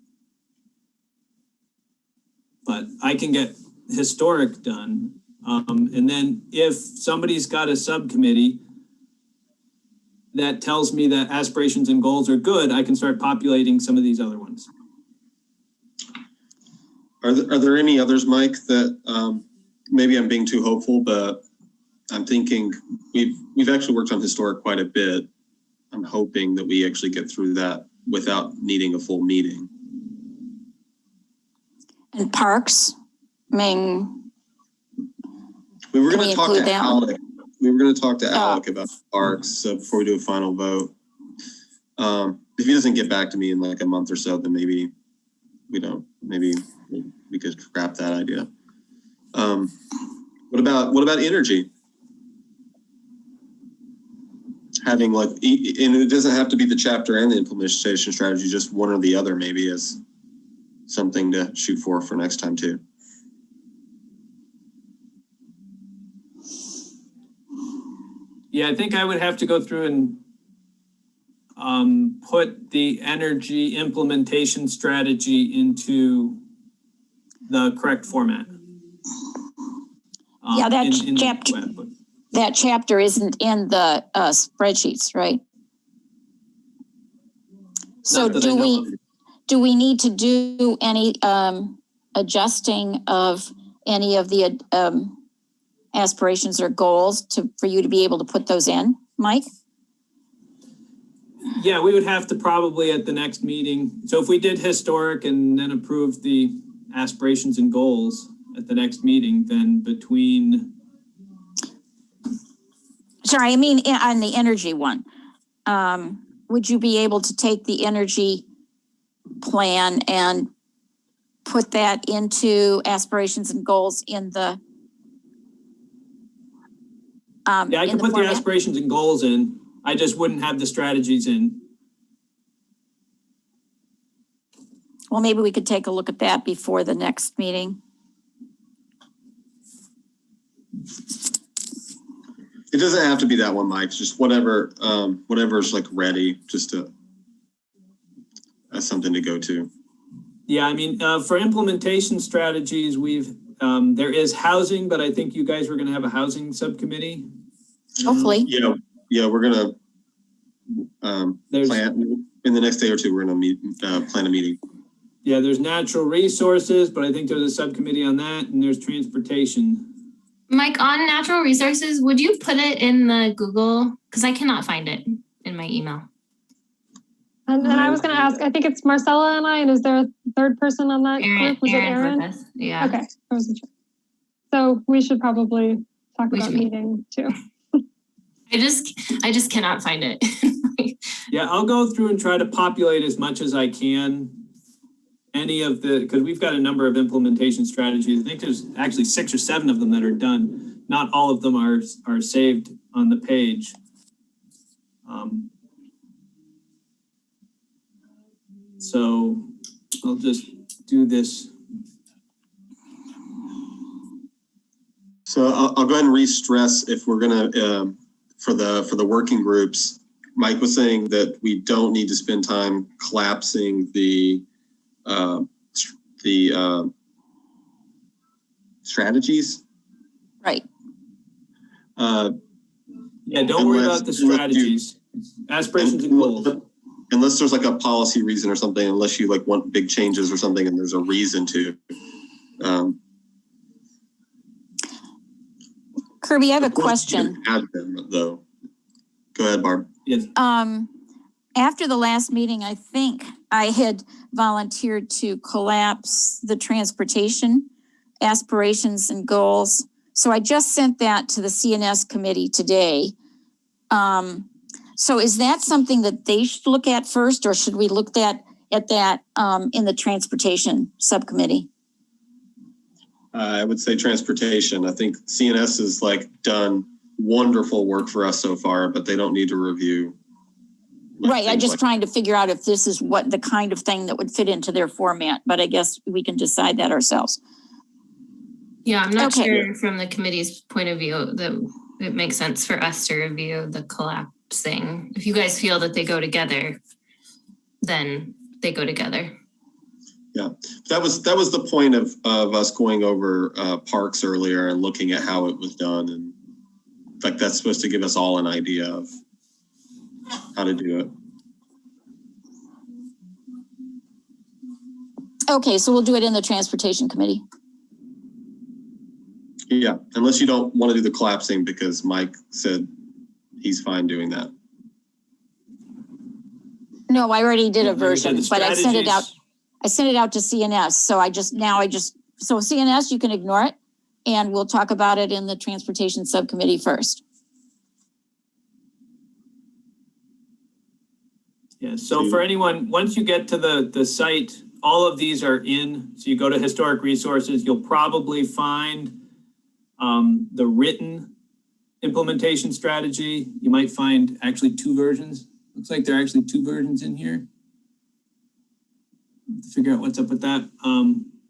But I can get historic done. And then if somebody's got a subcommittee that tells me that aspirations and goals are good, I can start populating some of these other ones. Are there any others, Mike, that maybe I'm being too hopeful, but I'm thinking we've actually worked on historic quite a bit. I'm hoping that we actually get through that without needing a full meeting. And parks, I mean, we were going to talk to Alec. We were going to talk to Alec about parks before we do a final vote. If he doesn't get back to me in like a month or so, then maybe we could scrap that idea. What about energy? Having and it doesn't have to be the chapter and the implementation strategy, just one or the other maybe as something to shoot for next time too. Yeah, I think I would have to go through and put the energy implementation strategy into the correct format. Yeah, that chapter isn't in the spreadsheets, right? So do we need to do any adjusting of any of the aspirations or goals for you to be able to put those in, Mike? Yeah, we would have to probably at the next meeting. So if we did historic and then approved the aspirations and goals at the next meeting, then between... Sorry, I mean on the energy one. Would you be able to take the energy plan and put that into aspirations and goals in the yeah, I can put the aspirations and goals in. I just wouldn't have the strategies in. Well, maybe we could take a look at that before the next meeting. It doesn't have to be that one, Mike. Just whatever's like ready, just to as something to go to. Yeah, I mean, for implementation strategies, there is housing, but I think you guys were going to have a housing subcommittee. Hopefully. Yeah, we're gonna plan in the next day or two. We're gonna plan a meeting. Yeah, there's natural resources, but I think there's a subcommittee on that, and there's transportation. Mike, on natural resources, would you put it in the Google? Because I cannot find it in my email. And then I was going to ask, I think it's Marcella and I, and is there a third person on that group? Was it Aaron? Yeah. Okay, I wasn't sure. So we should probably talk about meeting too. I just cannot find it. Yeah, I'll go through and try to populate as much as I can. Because we've got a number of implementation strategies. I think there's actually 6 or 7 of them that are done. Not all of them are saved on the page. So I'll just do this. So I'll go ahead and re-stress if we're gonna for the working groups. Mike was saying that we don't need to spend time collapsing the strategies. Right. Yeah, don't worry about the strategies. Aspirations and goals. Unless there's like a policy reason or something, unless you like want big changes or something and there's a reason to. Kirby, I have a question. Add them, though. Go ahead, Barb. Yes. After the last meeting, I think I had volunteered to collapse the transportation aspirations and goals. So I just sent that to the CNS committee today. So is that something that they should look at first, or should we look at that in the transportation subcommittee? I would say transportation. I think CNS has like done wonderful work for us so far, but they don't need to review. Right. I'm just trying to figure out if this is what the kind of thing that would fit into their format, but I guess we can decide that ourselves. Yeah, I'm not sure from the committee's point of view that it makes sense for us to review the collapsing. If you guys feel that they go together, then they go together. Yeah, that was the point of us going over parks earlier and looking at how it was done, and like that's supposed to give us all an idea of how to do it. Okay, so we'll do it in the transportation committee. Yeah, unless you don't want to do the collapsing because Mike said he's fine doing that. No, I already did a version, but I sent it out. I sent it out to CNS. So so CNS, you can ignore it and we'll talk about it in the transportation subcommittee first. Yeah, so for anyone, once you get to the site, all of these are in. So you go to historic resources, you'll probably find the written implementation strategy. You might find actually 2 versions. Looks like there are actually 2 versions in here. Figure out what's up with that.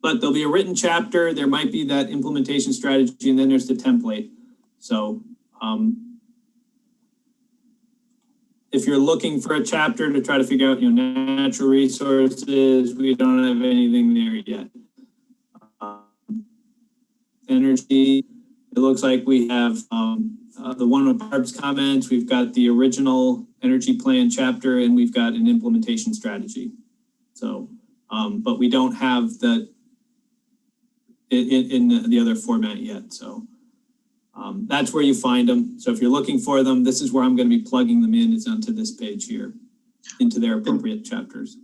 But there'll be a written chapter. There might be that implementation strategy, and then there's the template. So if you're looking for a chapter to try to figure out, natural resources, we don't have anything there yet. Energy, it looks like we have the one with Barb's comments. We've got the original energy plan chapter, and we've got an implementation strategy. So, but we don't have that in the other format yet. So that's where you find them. So if you're looking for them, this is where I'm going to be plugging them in, is onto this page here, into their appropriate chapters.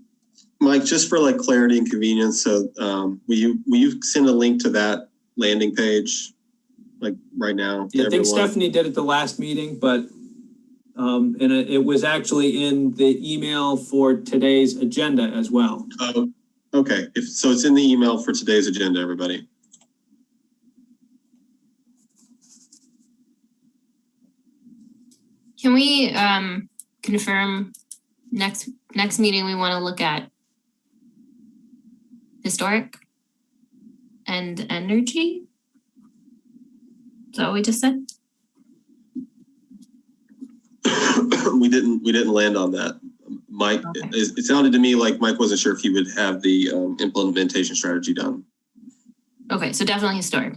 Mike, just for like clarity and convenience, so will you send a link to that landing page like right now? Yeah, I think Stephanie did it the last meeting, but and it was actually in the email for today's agenda as well. Oh, okay. So it's in the email for today's agenda, everybody. Can we confirm next meeting we want to look at historic and energy? Is that what we just said? We didn't land on that. Mike, Okay. it sounded to me like Mike wasn't sure if he would have the implementation strategy done. Okay, so definitely historic.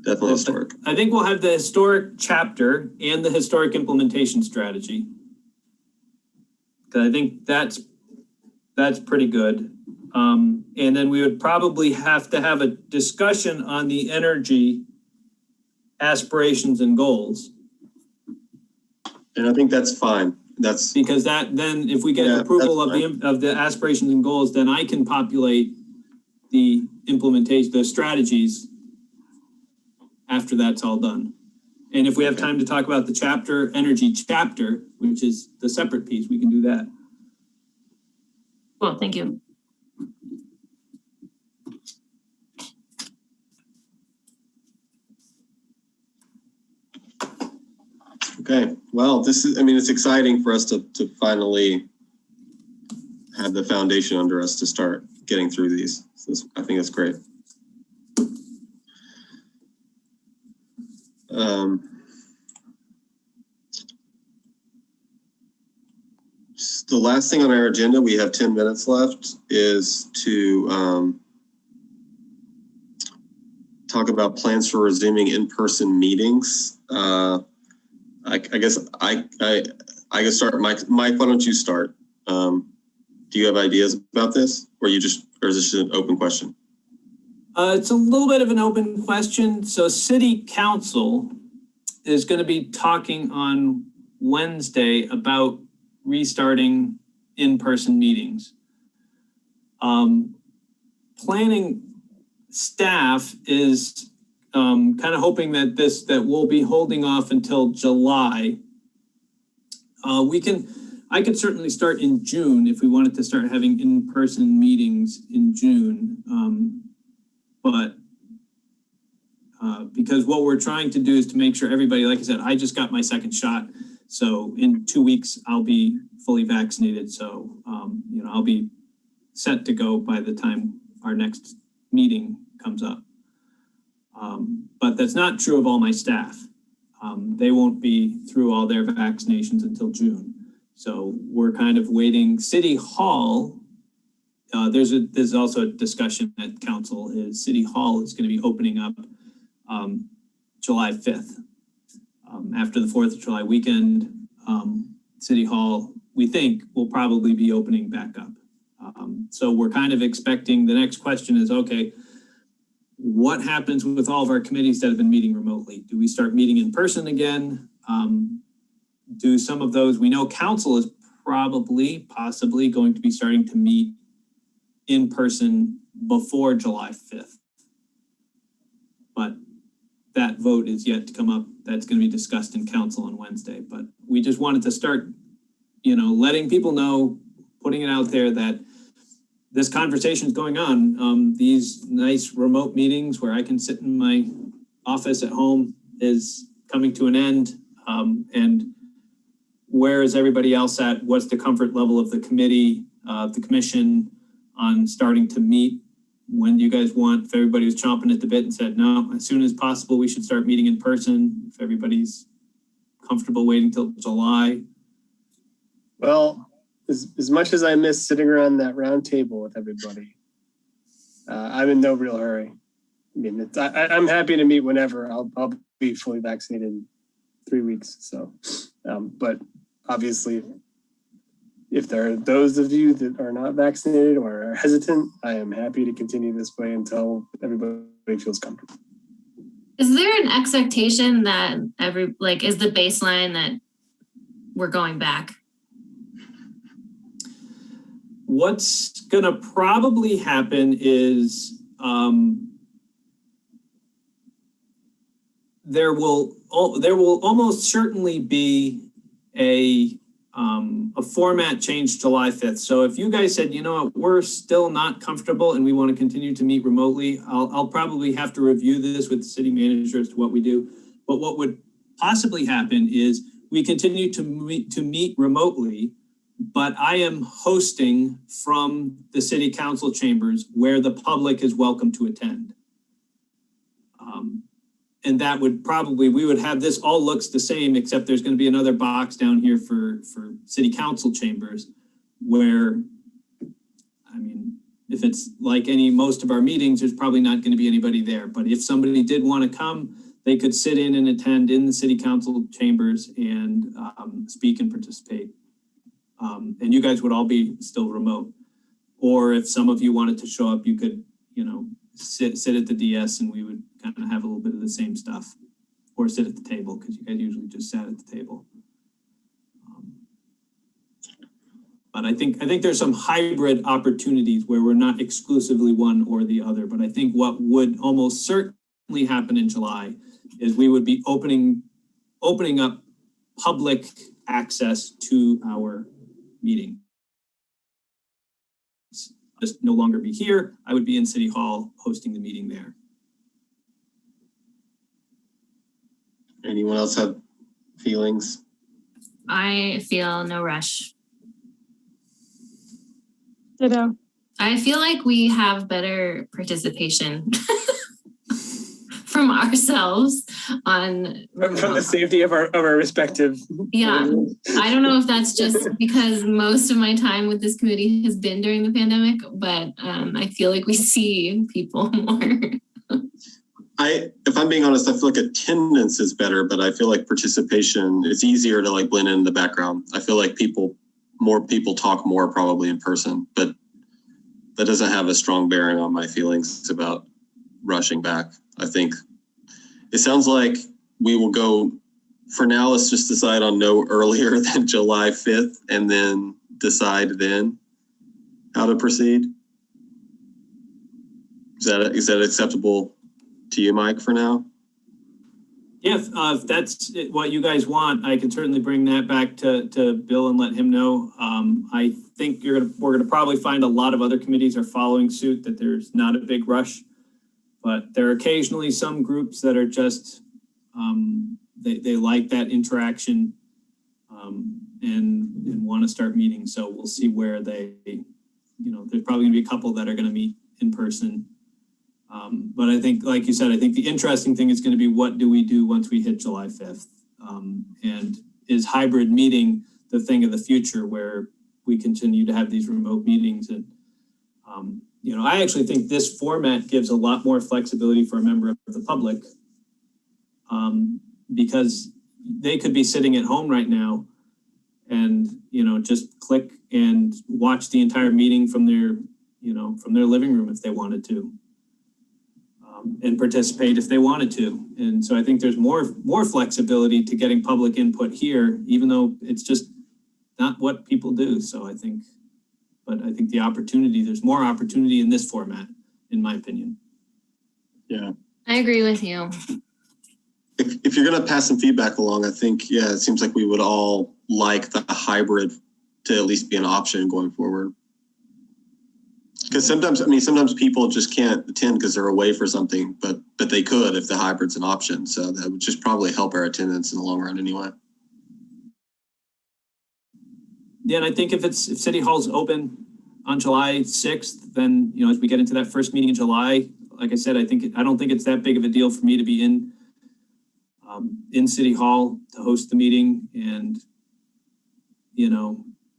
Definitely historic. I think we'll have the historic chapter and the historic implementation strategy. Because I think that's pretty good. And then we would probably have to have a discussion on the energy aspirations and goals. And I think that's fine. That's Because that then, if we get approval of the aspirations and goals, then I can populate the implementation, the strategies after that's all done. And if we have time to talk about the energy chapter, which is the separate piece, we can do that. Cool, thank you. okay. Well, it's exciting for us to finally have the foundation under us to start getting through these. So I think that's great. The last thing on our agenda, we have 10 minutes left, is to talk about plans for resuming in-person meetings. I guess I can start. Mike, why don't you start? Do you have ideas about this, or is this just an open question? It's a little bit of an open question. So City Council is going to be talking on Wednesday about restarting in-person meetings. Planning staff is kind of hoping that we'll be holding off until July. I could certainly start in June if we wanted to start having in-person meetings in June. But because what we're trying to do is to make sure everybody, like I said, I just got my second shot. So in 2 weeks, I'll be fully vaccinated. So, I'll be set to go by the time our next meeting comes up. But that's not true of all my staff. They won't be through all their vaccinations until June. So we're kind of waiting. City Hall, there's also a discussion at council is City Hall is going to be opening up July 5th. After the 4th of July weekend, City Hall, we think, will probably be opening back up. So we're kind of expecting, the next question is, okay, what happens with all of our committees that have been meeting remotely? Do we start meeting in person again? Do some of those, we know council is possibly going to be starting to meet in person before July 5th. But that vote is yet to come up. That's going to be discussed in council on Wednesday. But we just wanted to start, letting people know, putting it out there that this conversation is going on. These nice remote meetings where I can sit in my office at home is coming to an end. And where is everybody else at? What's the comfort level of the committee, the commission on starting to meet? When do you guys want? If everybody was chomping at the bit and said, no, as soon as possible, we should start meeting in person. If everybody's comfortable waiting till July. Well, as much as I miss sitting around that round table with everybody, I'm in no real hurry. I mean, I'm happy to meet whenever. I'll be fully vaccinated in 3 weeks. So, but obviously, if there are those of you that are not vaccinated or are hesitant, I am happy to continue this way until everybody feels comfortable. Is there an expectation that is the baseline that we're going back? What's gonna probably happen is there will almost certainly be a format change July 5th. So if you guys said, we're still not comfortable and we want to continue to meet remotely, I'll probably have to review this with the city manager as to what we do. But what would possibly happen is we continue to meet remotely, but I am hosting from the city council chambers where the public is welcome to attend. and that would probably, we would have this all looks the same, except there's going to be another box down here for city council chambers where, I mean, if it's like most of our meetings, there's probably not going to be anybody there. But if somebody did want to come, they could sit in and attend in the city council chambers and speak and participate. And you guys would all be still remote. Or if some of you wanted to show up, you could, sit at the DS and we would kind of have a little bit of the same stuff. Or sit at the table, because you guys usually just sat at the table. But I think there's some hybrid opportunities where we're not exclusively one or the other. But I think what would almost certainly happen in July is we would be opening up public access to our meeting. Just no longer be here. I would be in City Hall hosting the meeting there. Anyone else have feelings? I feel no rush. Ditto. I feel like we have better participation from ourselves on from the safety of our respective. Yeah, I don't know if that's just because most of my time with this committee has been during the pandemic, but I feel like we see people more. If I'm being honest, I feel like attendance is better, but I feel like participation, it's easier to like blend in the background. I feel like more people talk more probably in person, but that doesn't have a strong bearing on my feelings about rushing back. I think it sounds like we will go, for now, let's just decide on no earlier than July 5th and then decide then how to proceed. Is that acceptable to you, Mike, for now? Yeah, if that's what you guys want, I can certainly bring that back to Bill and let him know. I think we're gonna probably find a lot of other committees are following suit, that there's not a big rush, but there are occasionally some groups that are just they like that interaction and want to start meeting. So we'll see where there's probably gonna be a couple that are gonna meet in person. But I think, like you said, I think the interesting thing is going to be what do we do once we hit July 5th? And is hybrid meeting the thing of the future where we continue to have these remote meetings? And, I actually think this format gives a lot more flexibility for a member of the public because they could be sitting at home right now and, just click and watch the entire meeting from their living room if they wanted to. And participate if they wanted to. And so I think there's more flexibility to getting public input here, even though it's just not what people do. So I think the opportunity, there's more opportunity in this format, in my opinion. Yeah. I agree with you. If you're going to pass some feedback along, I think, it seems like we would all like the hybrid to at least be an option going forward. Because sometimes people just can't attend because they're away for something, but they could if the hybrid's an option. So that would just probably help our attendance in the long run anyway. Yeah, and I think if City Hall's open on July 6th, then, as we get into that first meeting in July, like I said, I don't think it's that big of a deal for me to be in City Hall to host the meeting. And,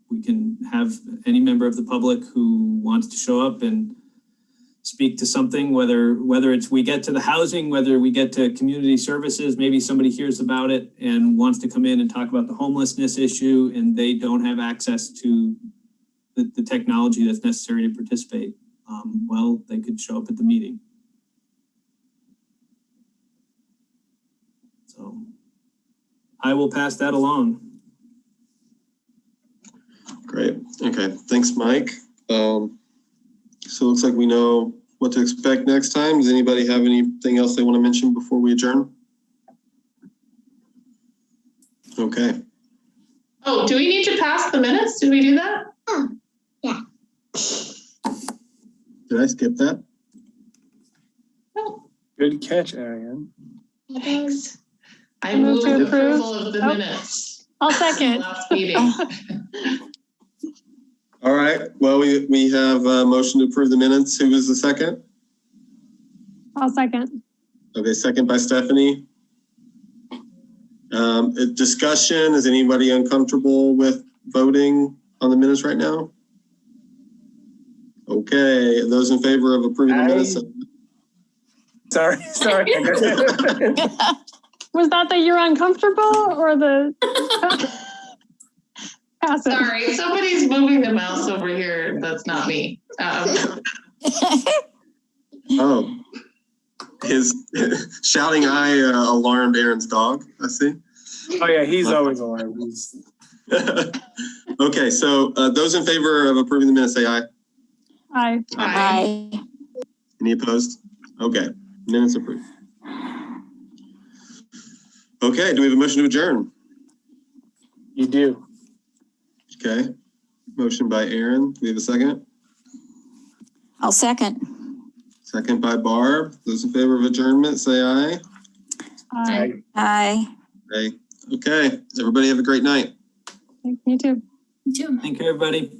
we can have any member of the public who wants to show up and speak to something, whether it's we get to the housing, whether we get to community services, maybe somebody hears about it and wants to come in and talk about the homelessness issue and they don't have access to the technology that's necessary to participate. Well, they could show up at the meeting. So I will pass that along. Great. Okay. Thanks, Mike. So it looks like we know what to expect next time. Does anybody have anything else they want to mention before we adjourn? Okay. Oh, do we need to pass the minutes? Did we do that? Oh, yeah. Did I skip that? No. Good catch, Ariane. Thanks. I move approval of the minutes. I'll second. Last meeting. All right. Well, we have a motion to approve the minutes. Who was the second? I'll second. Okay, second by Stephanie. Discussion, is anybody uncomfortable with voting on the minutes right now? Okay, those in favor of approving the minutes? Sorry. Was that you're uncomfortable or the passive? Sorry, somebody's moving the mouse over here. That's not me. Oh, his shouting aye alarmed Aaron's dog, I see. Oh yeah, he's always alarmed. Okay, so those in favor of approving the minutes, say aye. Aye. Aye. Any opposed? Okay, minutes approved. Okay, do we have a motion to adjourn? You do. Okay, motion by Aaron. Do we have a second? I'll second. Second by Barb. Those in favor of adjournment, say aye. Aye. Aye. Aye. Okay, everybody have a great night. You too. You too. Thank you, everybody.